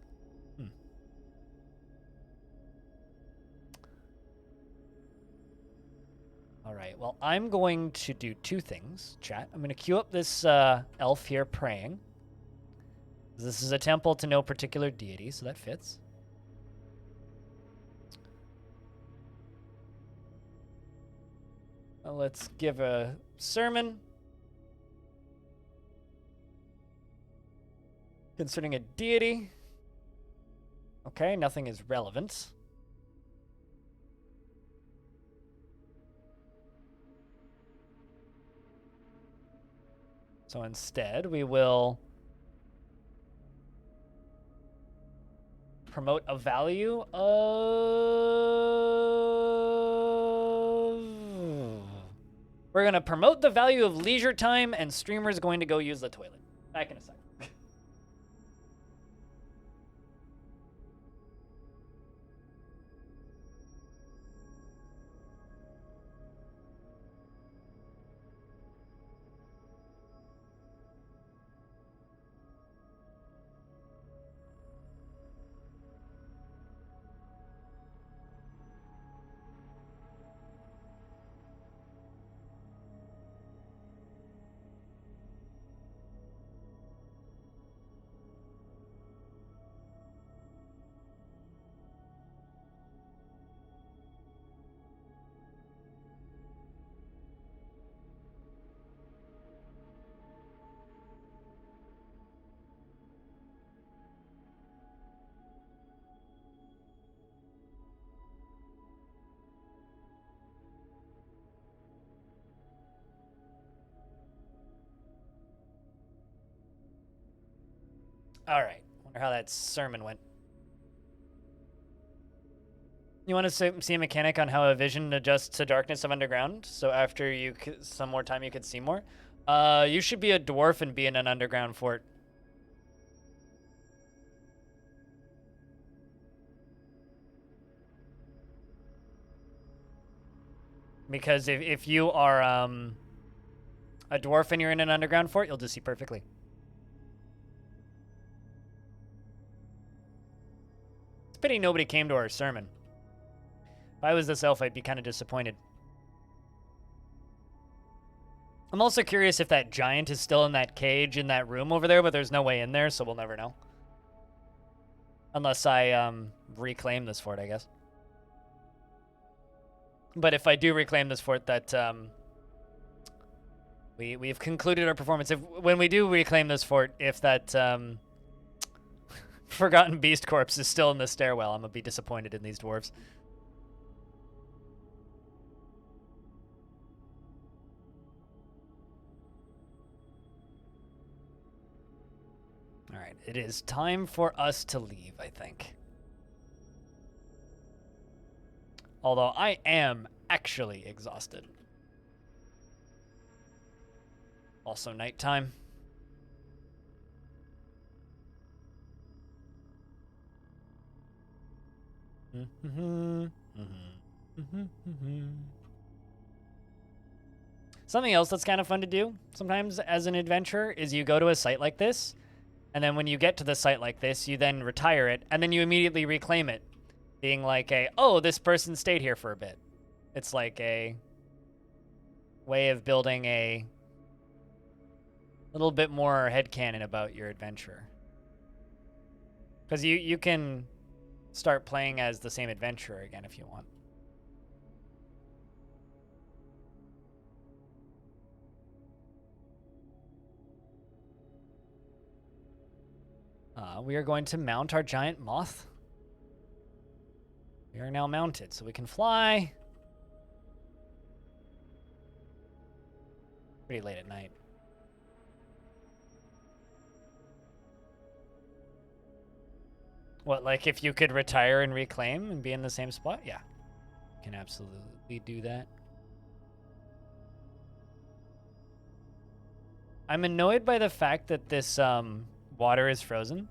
All right, well, I'm going to do two things, chat. I'm going to queue up this elf here praying. This is a temple to no particular deity, so that fits. Well, let's give a sermon concerning a deity. Okay, nothing is relevant. So instead, we will promote a value of... We're going to promote the value of leisure time, and streamer's going to go use the toilet. Back in a second. All right. Wonder how that sermon went. You want to see a mechanic on how a vision adjusts to darkness of underground? So after you some more time, you could see more. You should be a dwarf and be in an underground fort. Because if you are a dwarf and you're in an underground fort, you'll just see perfectly. It's a pity nobody came to our sermon. If I was this elf, I'd be kind of disappointed. I'm also curious if that giant is still in that cage in that room over there, but there's no way in there, so we'll never know. Unless I reclaim this fort, I guess. But if I do reclaim this fort, that we've concluded our performance. When we do reclaim this fort, if that forgotten beast corpse is still in the stairwell, I'm gonna be disappointed in these dwarves. All right, it is time for us to leave, I think. Although I am actually exhausted. Also nighttime. Something else that's kind of fun to do sometimes as an adventurer is you go to a site like this, and then when you get to the site like this, you then retire it, and then you immediately reclaim it, being like oh, this person stayed here for a bit. It's like a way of building a little bit more headcanon about your adventure. Because you can start playing as the same adventurer again if you want. We are going to mount our giant moth. We are now mounted, so we can fly. Pretty late at night. What, like if you could retire and reclaim and be in the same spot? Yeah, you can absolutely do that. I'm annoyed by the fact that this water is frozen.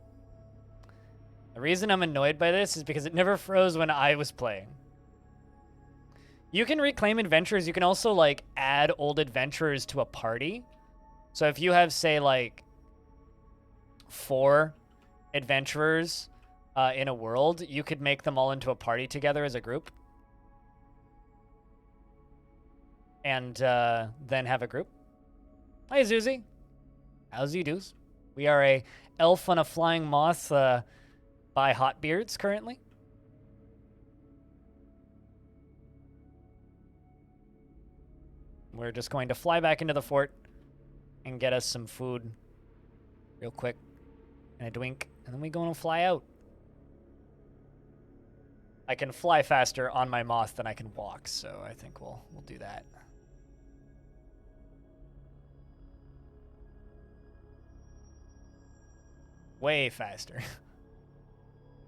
The reason I'm annoyed by this is because it never froze when I was playing. You can reclaim adventurers. You can also like add old adventurers to a party. So if you have, say, like 4 adventurers in a world, you could make them all into a party together as a group. And then have a group. Hi, Zuzi. How's you do's? We are a elf on a flying moth by Hotbeards currently. We're just going to fly back into the fort and get us some food real quick and a drink, and then we go and fly out. I can fly faster on my moth than I can walk, so I think we'll do that. Way faster.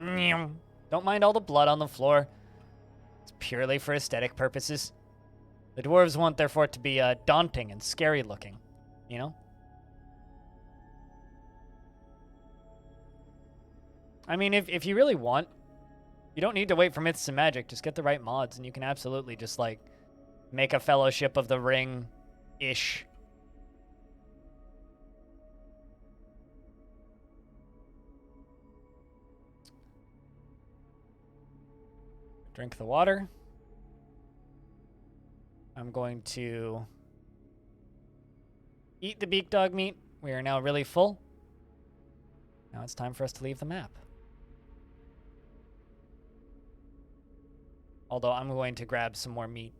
Don't mind all the blood on the floor. It's purely for aesthetic purposes. The dwarves want their fort to be daunting and scary looking, you know? I mean, if you really want, you don't need to wait for Myths and Magic. Just get the right mods, and you can absolutely just, like, make a Fellowship of the Ring-ish. Drink the water. I'm going to eat the beak dog meat. We are now really full. Now it's time for us to leave the map. Although I'm going to grab some more meat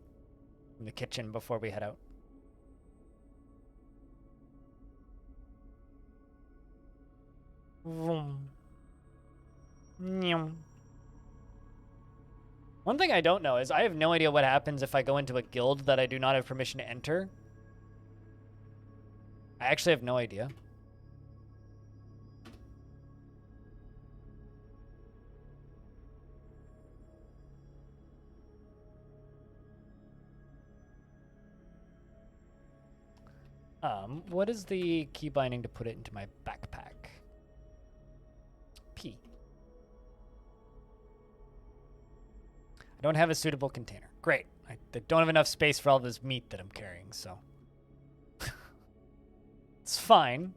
from the kitchen before we head out. Vroom. Nyum. One thing I don't know is I have no idea what happens if I go into a guild that I do not have permission to enter. I actually have no idea. What is the key binding to put it into my backpack? P. I don't have a suitable container. Great. I don't have enough space for all this meat that I'm carrying, so. It's fine.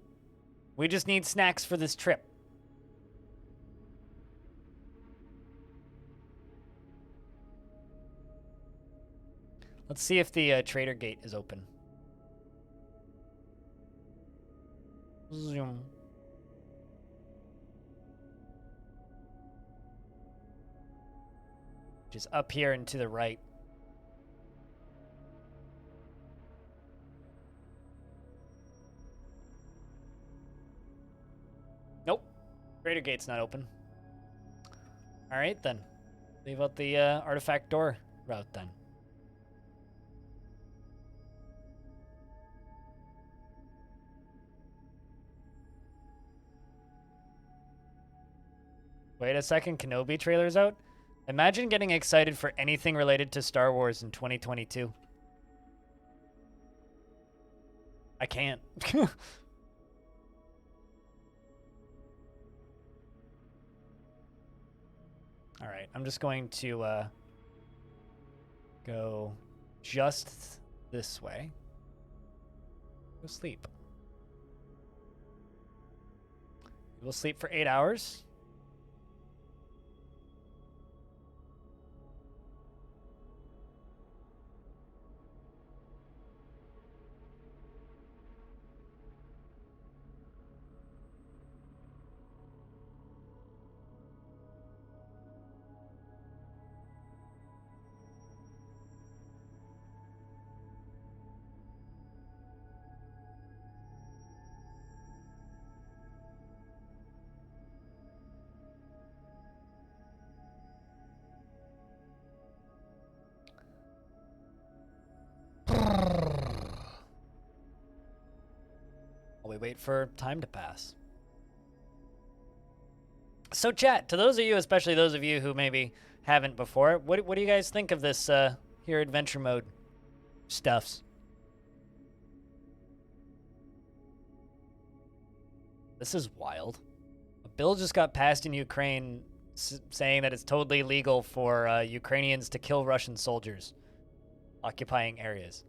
We just need snacks for this trip. Let's see if the trader gate is open. Zoom. Just up here and to the right. Nope. Trader gate's not open. All right, then. Leave out the artifact door route, then. Wait a second, Kenobi trailer's out? Imagine getting excited for anything related to Star Wars in 2022. I can't. All right, I'm just going to go just this way. Go sleep. We'll sleep for 8 hours. We wait for time to pass. So chat, to those of you, especially those of you who maybe haven't before, what do you guys think of this here adventure mode stuffs? This is wild. A bill just got passed in Ukraine saying that it's totally legal for Ukrainians to kill Russian soldiers occupying areas.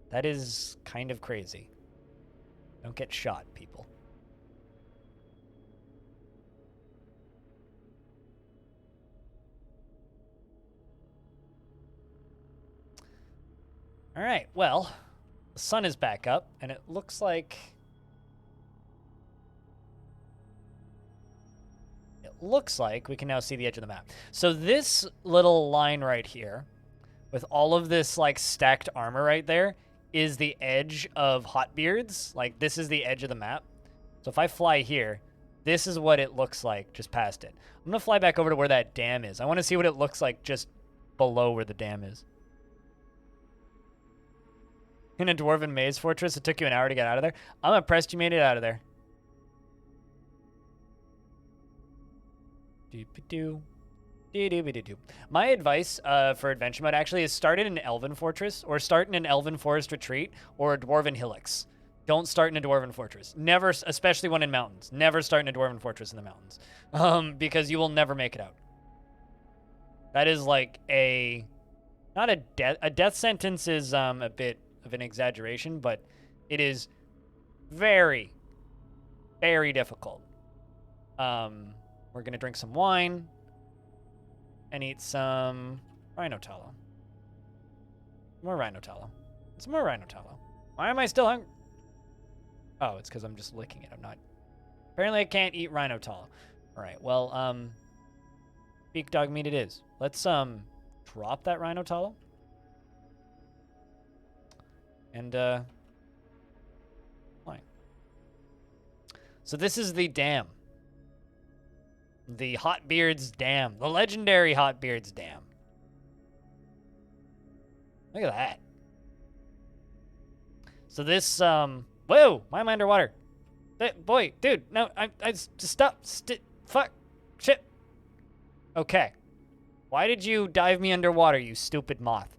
That is kind of crazy. Don't get shot, people. All right, well, the sun is back up, and it looks like... we can now see the edge of the map. So this little line right here, with all of this, like, stacked armor right there, is the edge of Hotbeard's. Like, this is the edge of the map. So if I fly here, this is what it looks like just past it. I'm going to fly back over to where that dam is. I want to see what it looks like just below where the dam is. In a dwarven maze fortress, it took you an hour to get out of there. I'm impressed you made it out of there. Doop-a-doo. My advice for adventure mode actually is start in an elven fortress, or start in an elven forest retreat, or a dwarven hillocks. Don't start in a dwarven fortress. Never, especially one in mountains. Never start in a dwarven fortress in the mountains, because you will never make it out. That is like not a death sentence is a bit of an exaggeration, but it is very, very difficult. We're gonna drink some wine. And eat some rhino tallow. More rhino tallow. Some more rhino tallow. Why am I still hungry? Oh, it's because I'm just licking it. I'm not... Apparently I can't eat rhino tallow. All right, well, beak dog meat it is. Let's, drop that rhino tallow. And, fine. So this is the dam. The Hotbeard's Dam. The legendary Hotbeard's Dam. Look at that. So this, whoa! Why am I underwater? Boy, dude, no, I just stop. Fuck. Shit. Okay. Why did you dive me underwater, you stupid moth?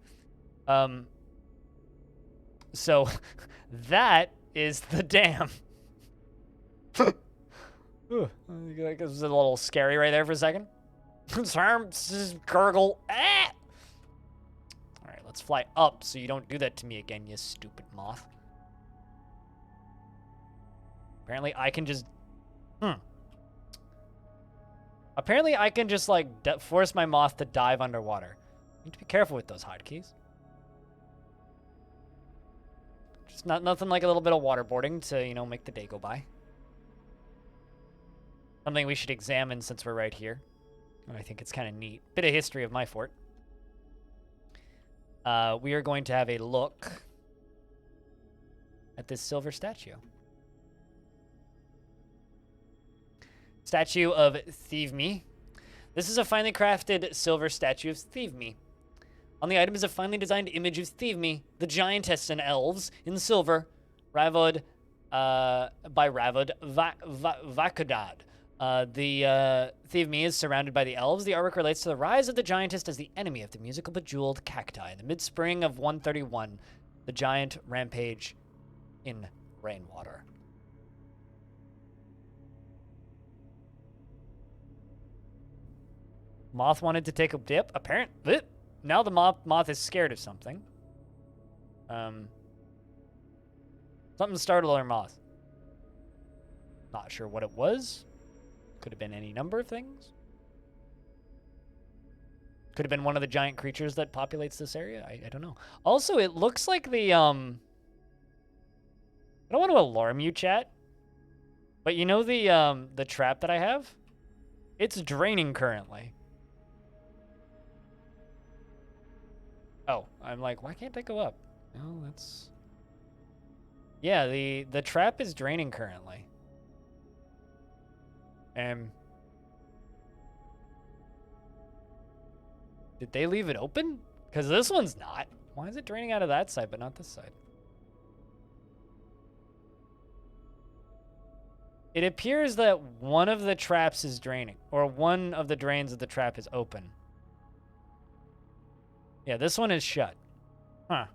So, that is the dam. Ooh, it was a little scary right there for a second. Gurgle. Ah! All right, let's fly up so you don't do that to me again, you stupid moth. Apparently, I can just... Apparently, I can just, like, force my moth to dive underwater. You need to be careful with those hotkeys. Just nothing like a little bit of waterboarding to, you know, make the day go by. Something we should examine since we're right here. I think it's kind of neat. Bit of history of my fort. We are going to have a look at this silver statue. Statue of Thievme. This is a finely crafted silver statue of Thievme. On the item is a finely designed image of Thievme, the giantess and elves, in silver, Ravod, by Ravod Vakudad. The Thievme is surrounded by the elves. The artwork relates to the rise of the giantess as the enemy of the musical bejeweled cacti. In the mid-spring of 131, the giant rampage in rainwater. Moth wanted to take a dip. Apparently, now the moth is scared of something. Something startled our moth. Not sure what it was. Could have been any number of things. Could have been one of the giant creatures that populates this area. I don't know. Also, it looks like the I don't want to alarm you, chat, but you know the trap that I have? It's draining currently. Oh, I'm like, why can't I go up? No, that's... Yeah, the trap is draining currently. Did they leave it open? Because this one's not. Why is it draining out of that side, but not this side? It appears that one of the traps is draining, or one of the drains of the trap is open. Yeah, this one is shut. Huh.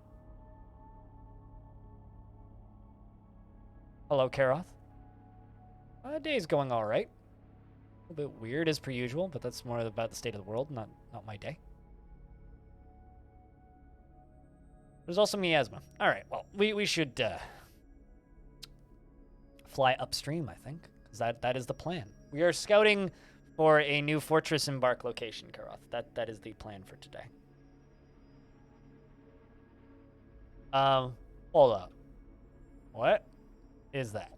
Hello, Karoth. Day's going all right. A little bit weird as per usual, but that's more about the state of the world, not my day. There's also miasma. All right, well, we should fly upstream, I think, because that is the plan. We are scouting for a new fortress embark location, Karoth. That is the plan for today. Hold up. What is that?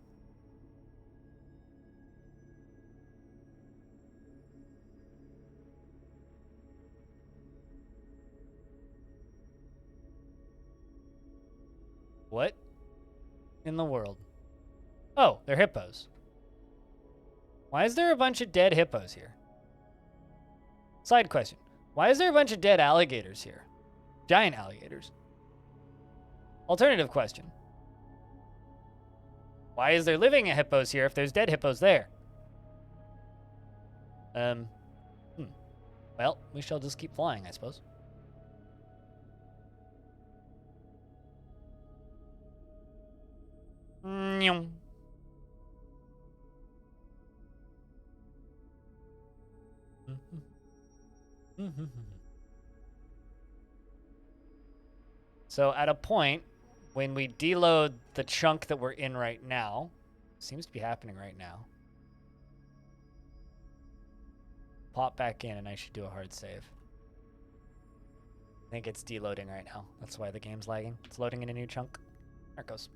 What in the world? Oh, they're hippos. Why is there a bunch of dead hippos here? Side question. Why is there a bunch of dead alligators here? Giant alligators. Alternative question. Why is there living hippos here if there's dead hippos there? Well, we shall just keep flying, I suppose. So at a point, when we deload the chunk that we're in right now, seems to be happening right now, pop back in and I should do a hard save. I think it's deloading right now. That's why the game's lagging. It's loading in a new chunk. There it goes.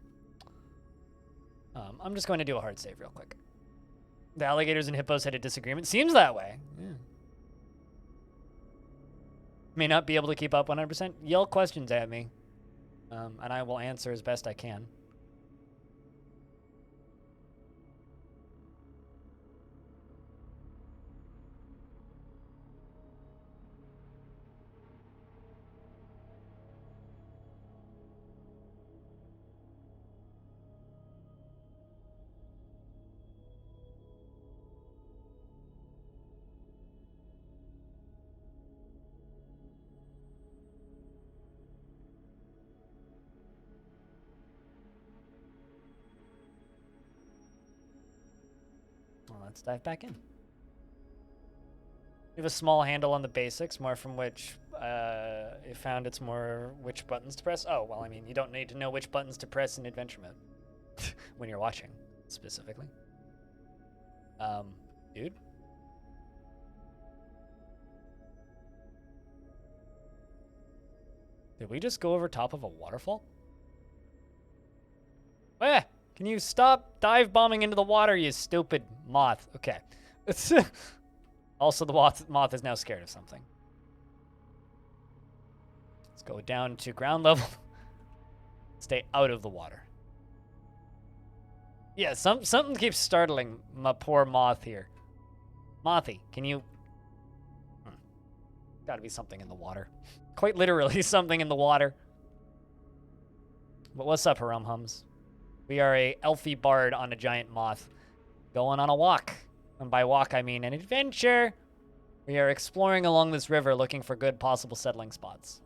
I'm just going to do a hard save real quick. The alligators and hippos had a disagreement. Seems that way. Yeah. May not be able to keep up 100%. Yell questions at me, and I will answer as best I can. let's dive back in. We have a small handle on the basics, more from which it found it's more which buttons to press. Oh, well, I mean, you don't need to know which buttons to press in adventure mode when you're watching, specifically. Dude. Did we just go over top of a waterfall? Can you stop dive bombing into the water, you stupid moth? Okay. Also, the moth is now scared of something. Let's go down to ground level. Stay out of the water. Yeah, something keeps startling my poor moth here. Mothy, can you... Gotta be something in the water. Quite literally, something in the water. But what's up, Harum-Hums? We are a elfy bard on a giant moth, going on a walk. And by walk, I mean an adventure. We are exploring along this river looking for good possible settling spots.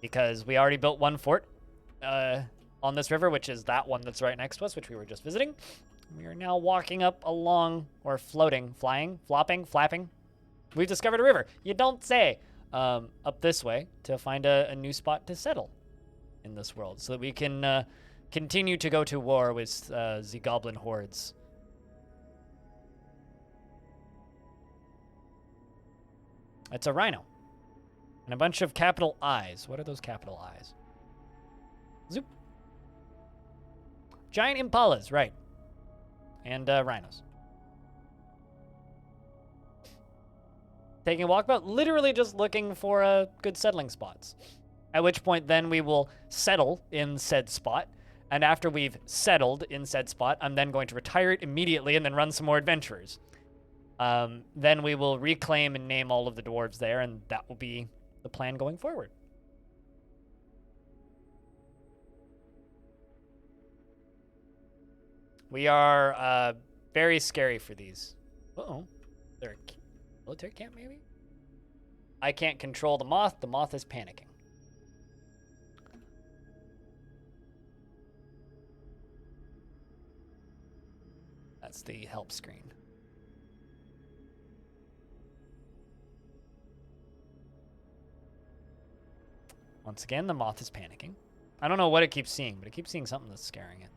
Because we already built one fort on this river, which is that one that's right next to us, which we were just visiting. We are now walking up along, or floating, flying, flopping, flapping. We've discovered a river. You don't say. Up this way to find a new spot to settle in this world so that we can continue to go to war with the goblin hordes. It's a rhino. And a bunch of capital I's. What are those capital I's? Zoop. Giant impalas, right. And rhinos. Taking a walkabout, literally just looking for good settling spots. At which point then we will settle in said spot. And after we've settled in said spot, I'm then going to retire it immediately and then run some more adventurers. Then we will reclaim and name all of the dwarves there, and that will be the plan going forward. We are very scary for these. Uh-oh. They're a military camp, maybe? I can't control the moth. The moth is panicking. That's the help screen. Once again, the moth is panicking. I don't know what it keeps seeing, but it keeps seeing something that's scaring it.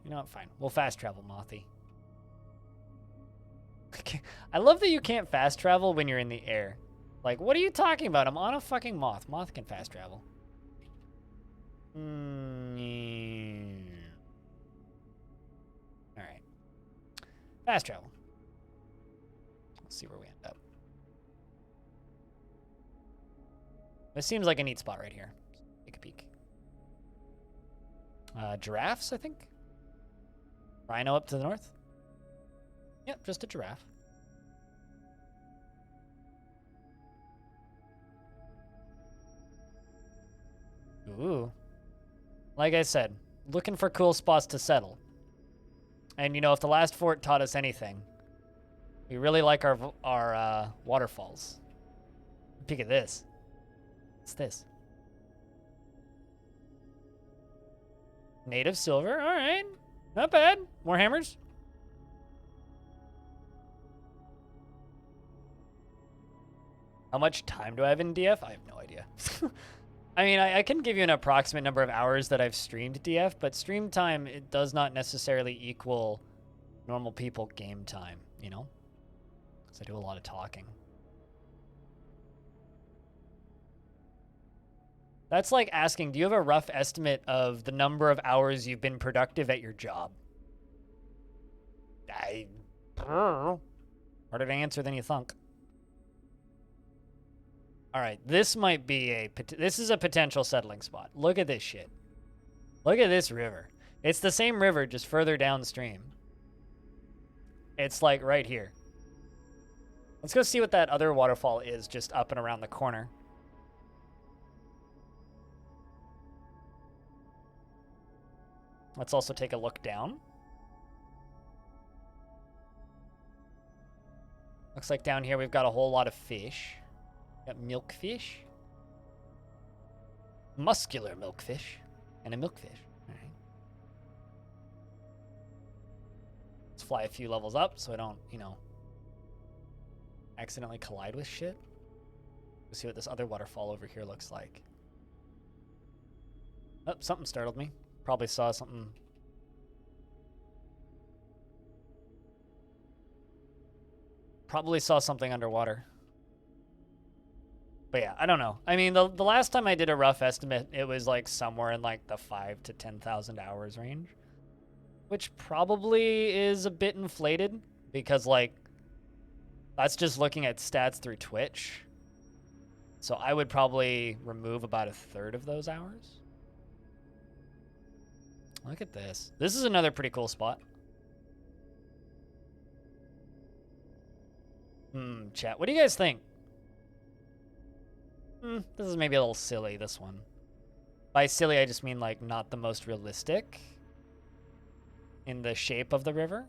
You know what? Fine. We'll fast travel, Mothy. I love that you can't fast travel when you're in the air. Like, what are you talking about? I'm on a fucking moth. Moth can fast travel. Alright. Fast travel. Let's see where we end up. This seems like a neat spot right here. Take a peek. Giraffes, I think? Rhino up to the north? Yep, just a giraffe. Ooh. Like I said, looking for cool spots to settle. And, you know, if the last fort taught us anything, we really like our waterfalls. Peek at this. What's this? Native silver. All right. Not bad. More hammers. How much time do I have in DF? I have no idea. I mean, I can give you an approximate number of hours that I've streamed DF, but stream time, it does not necessarily equal normal people game time, you know? Because I do a lot of talking. That's like asking, do you have a rough estimate of the number of hours you've been productive at your job? Harder to answer than you think. All right, this might be this is a potential settling spot. Look at this shit. Look at this river. It's the same river, just further downstream. It's like right here. Let's go see what that other waterfall is just up and around the corner. Let's also take a look down. Looks like down here we've got a whole lot of fish. Got milkfish. Muscular milkfish. And a milkfish. Alright. Let's fly a few levels up so I don't, you know, accidentally collide with shit. Let's see what this other waterfall over here looks like. Oh, something startled me. Probably saw something. Probably saw something underwater. But yeah, I don't know. I mean, the last time I did a rough estimate, it was like somewhere in like the 5,000 to 10,000 hours range, which probably is a bit inflated because like that's just looking at stats through Twitch. So I would probably remove about a third of those hours. Look at this. This is another pretty cool spot. Chat. What do you guys think? This is maybe a little silly, this one. By silly, I just mean, like, not the most realistic in the shape of the river.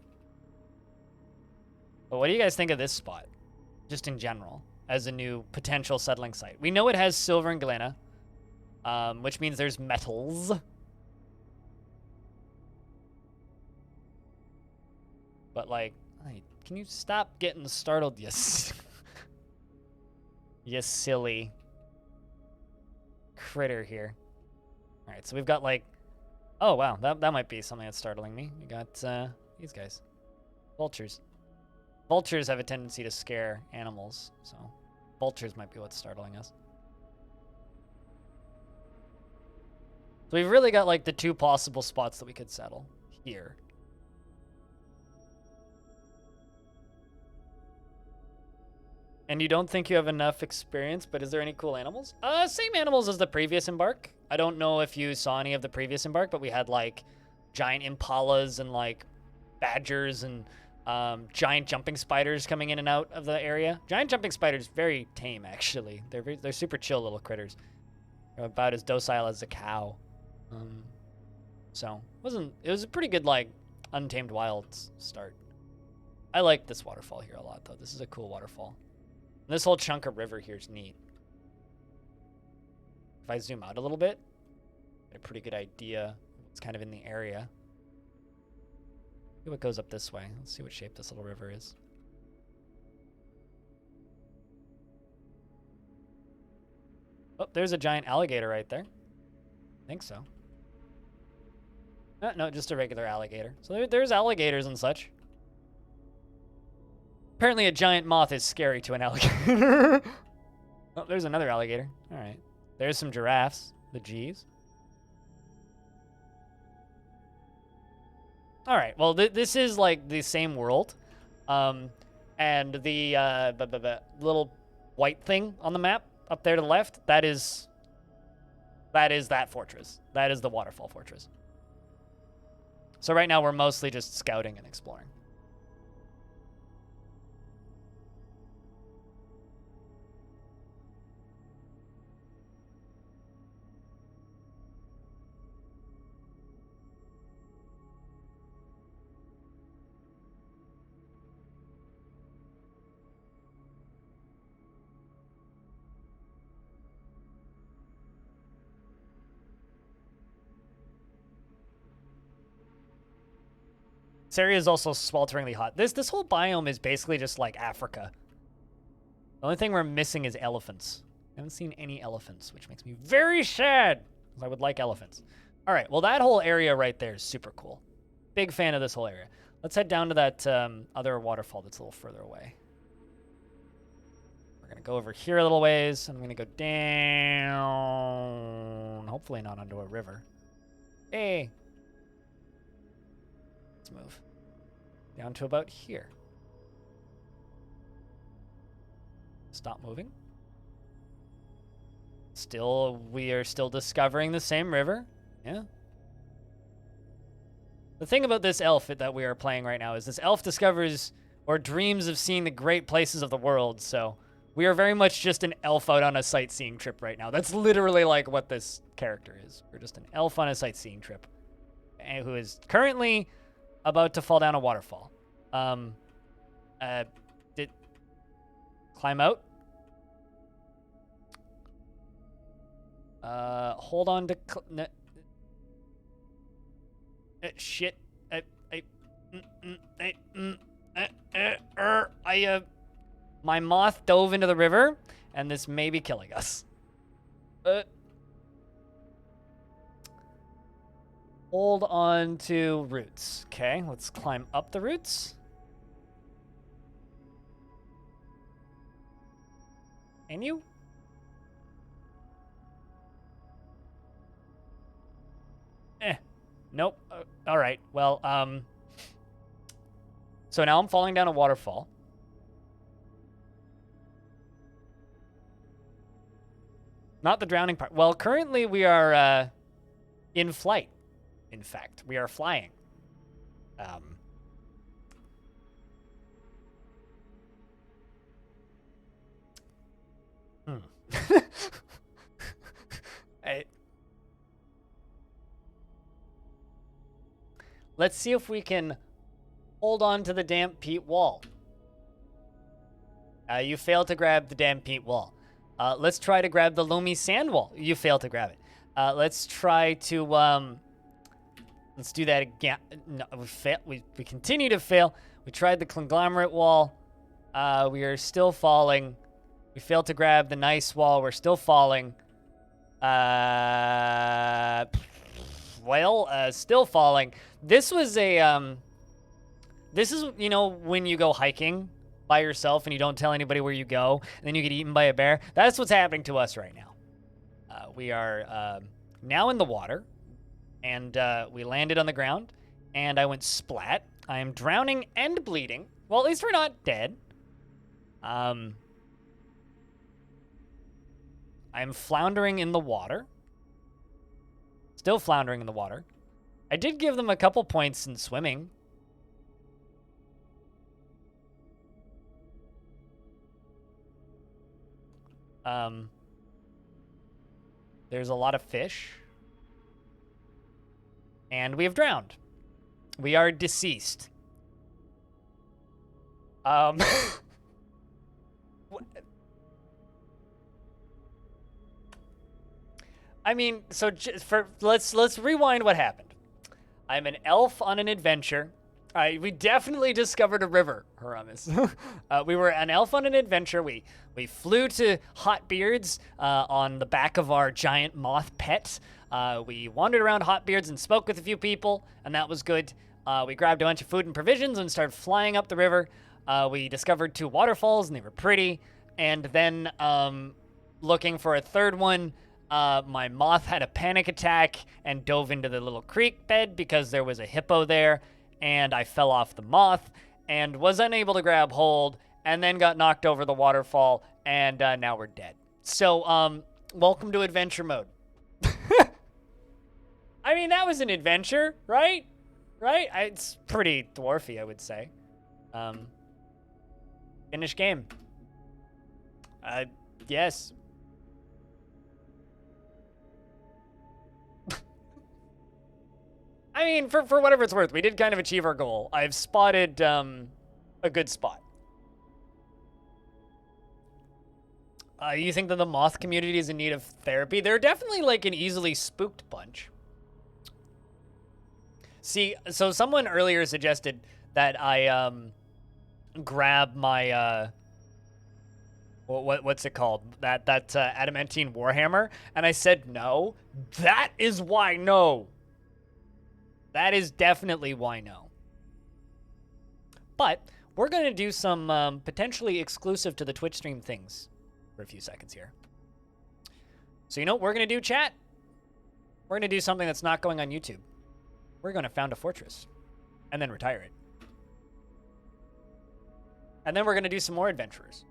But what do you guys think of this spot? Just in general, as a new potential settling site. We know it has silver and galena, which means there's metals. But, like, can you stop getting startled, yes? You silly critter here. All right, so we've got like, oh wow, that might be something that's startling me. We got these guys, vultures. Vultures have a tendency to scare animals, so vultures might be what's startling us. So we've really got like the two possible spots that we could settle here. And you don't think you have enough experience, but is there any cool animals? Same animals as the previous embark. I don't know if you saw any of the previous embark, but we had like giant impalas and like badgers and giant jumping spiders coming in and out of the area. Giant jumping spiders, very tame actually. They're super chill little critters. They're about as docile as a cow. So it was a pretty good like Untamed Wilds start. I like this waterfall here a lot though. This is a cool waterfall. This whole chunk of river here is neat. If I zoom out a little bit, get a pretty good idea. It's kind of in the area. See what goes up this way. Let's see what shape this little river is. Oh, there's a giant alligator right there. I think so. No, just a regular alligator. So there's alligators and such. Apparently a giant moth is scary to an alligator. Oh, there's another alligator. All right. There's some giraffes. The G's. All right. Well, this is like the same world. And the little white thing on the map up there to the left, that is that fortress. That is the waterfall fortress. So right now we're mostly just scouting and exploring. This area is also swelteringly hot. This whole biome is basically just like Africa. The only thing we're missing is elephants. I haven't seen any elephants, which makes me very sad, because I would like elephants. All right, well, that whole area right there is super cool. Big fan of this whole area. Let's head down to that other waterfall that's a little further away. We're going to go over here a little ways. I'm going to go down. Hopefully not onto a river. Hey. Let's move down to about here. Stop moving. We are still discovering the same river. Yeah. The thing about this elf that we are playing right now is this elf discovers or dreams of seeing the great places of the world. So we are very much just an elf out on a sightseeing trip right now. That's literally like what this character is. We're just an elf on a sightseeing trip who is currently about to fall down a waterfall. Did climb out? Hold on to... shit. My moth dove into the river, and this may be killing us. Hold on to roots. Okay, let's climb up the roots. Can you? Nope. All right. Well, so now I'm falling down a waterfall. Not the drowning part. Well, currently we are in flight. In fact, we are flying. Let's see if we can hold on to the damp peat wall. You failed to grab the damp peat wall. Let's try to grab the loamy sand wall. You failed to grab it. Let's try to, let's do that again. No, we continue to fail. We tried the conglomerate wall. We are still falling. We failed to grab the nice wall. We're still falling. Still falling. This was a, this is, you know, when you go hiking by yourself and you don't tell anybody where you go, and then you get eaten by a bear. That's what's happening to us right now. We are now in the water, and we landed on the ground, and I went splat. I am drowning and bleeding. Well, at least we're not dead. I'm floundering in the water. Still floundering in the water. I did give them a couple points in swimming. There's a lot of fish. And we have drowned. We are deceased. I mean, so let's rewind what happened. I'm an elf on an adventure. We definitely discovered a river, Haramis. We were an elf on an adventure. We flew to Hotbeard's on the back of our giant moth pet. We wandered around Hotbeard's and spoke with a few people, and that was good. We grabbed a bunch of food and provisions and started flying up the river. We discovered 2 waterfalls, and they were pretty. And then looking for a third one, my moth had a panic attack and dove into the little creek bed because there was a hippo there, and I fell off the moth and was unable to grab hold and then got knocked over the waterfall, and now we're dead. So, welcome to adventure mode. I mean, that was an adventure, right? Right? It's pretty dwarfy, I would say. Finish game. Yes. I mean, for whatever it's worth, we did kind of achieve our goal. I've spotted a good spot. You think that the moth community is in need of therapy? They're definitely like an easily spooked bunch. See, so someone earlier suggested that I grab my what's it called? That adamantine warhammer, and I said no. That is why no. That is definitely why no. But we're going to do some potentially exclusive to the Twitch stream things for a few seconds here. So you know what we're going to do, chat? We're going to do something that's not going on YouTube. We're going to found a fortress and then retire it. And then we're going to do some more adventurers.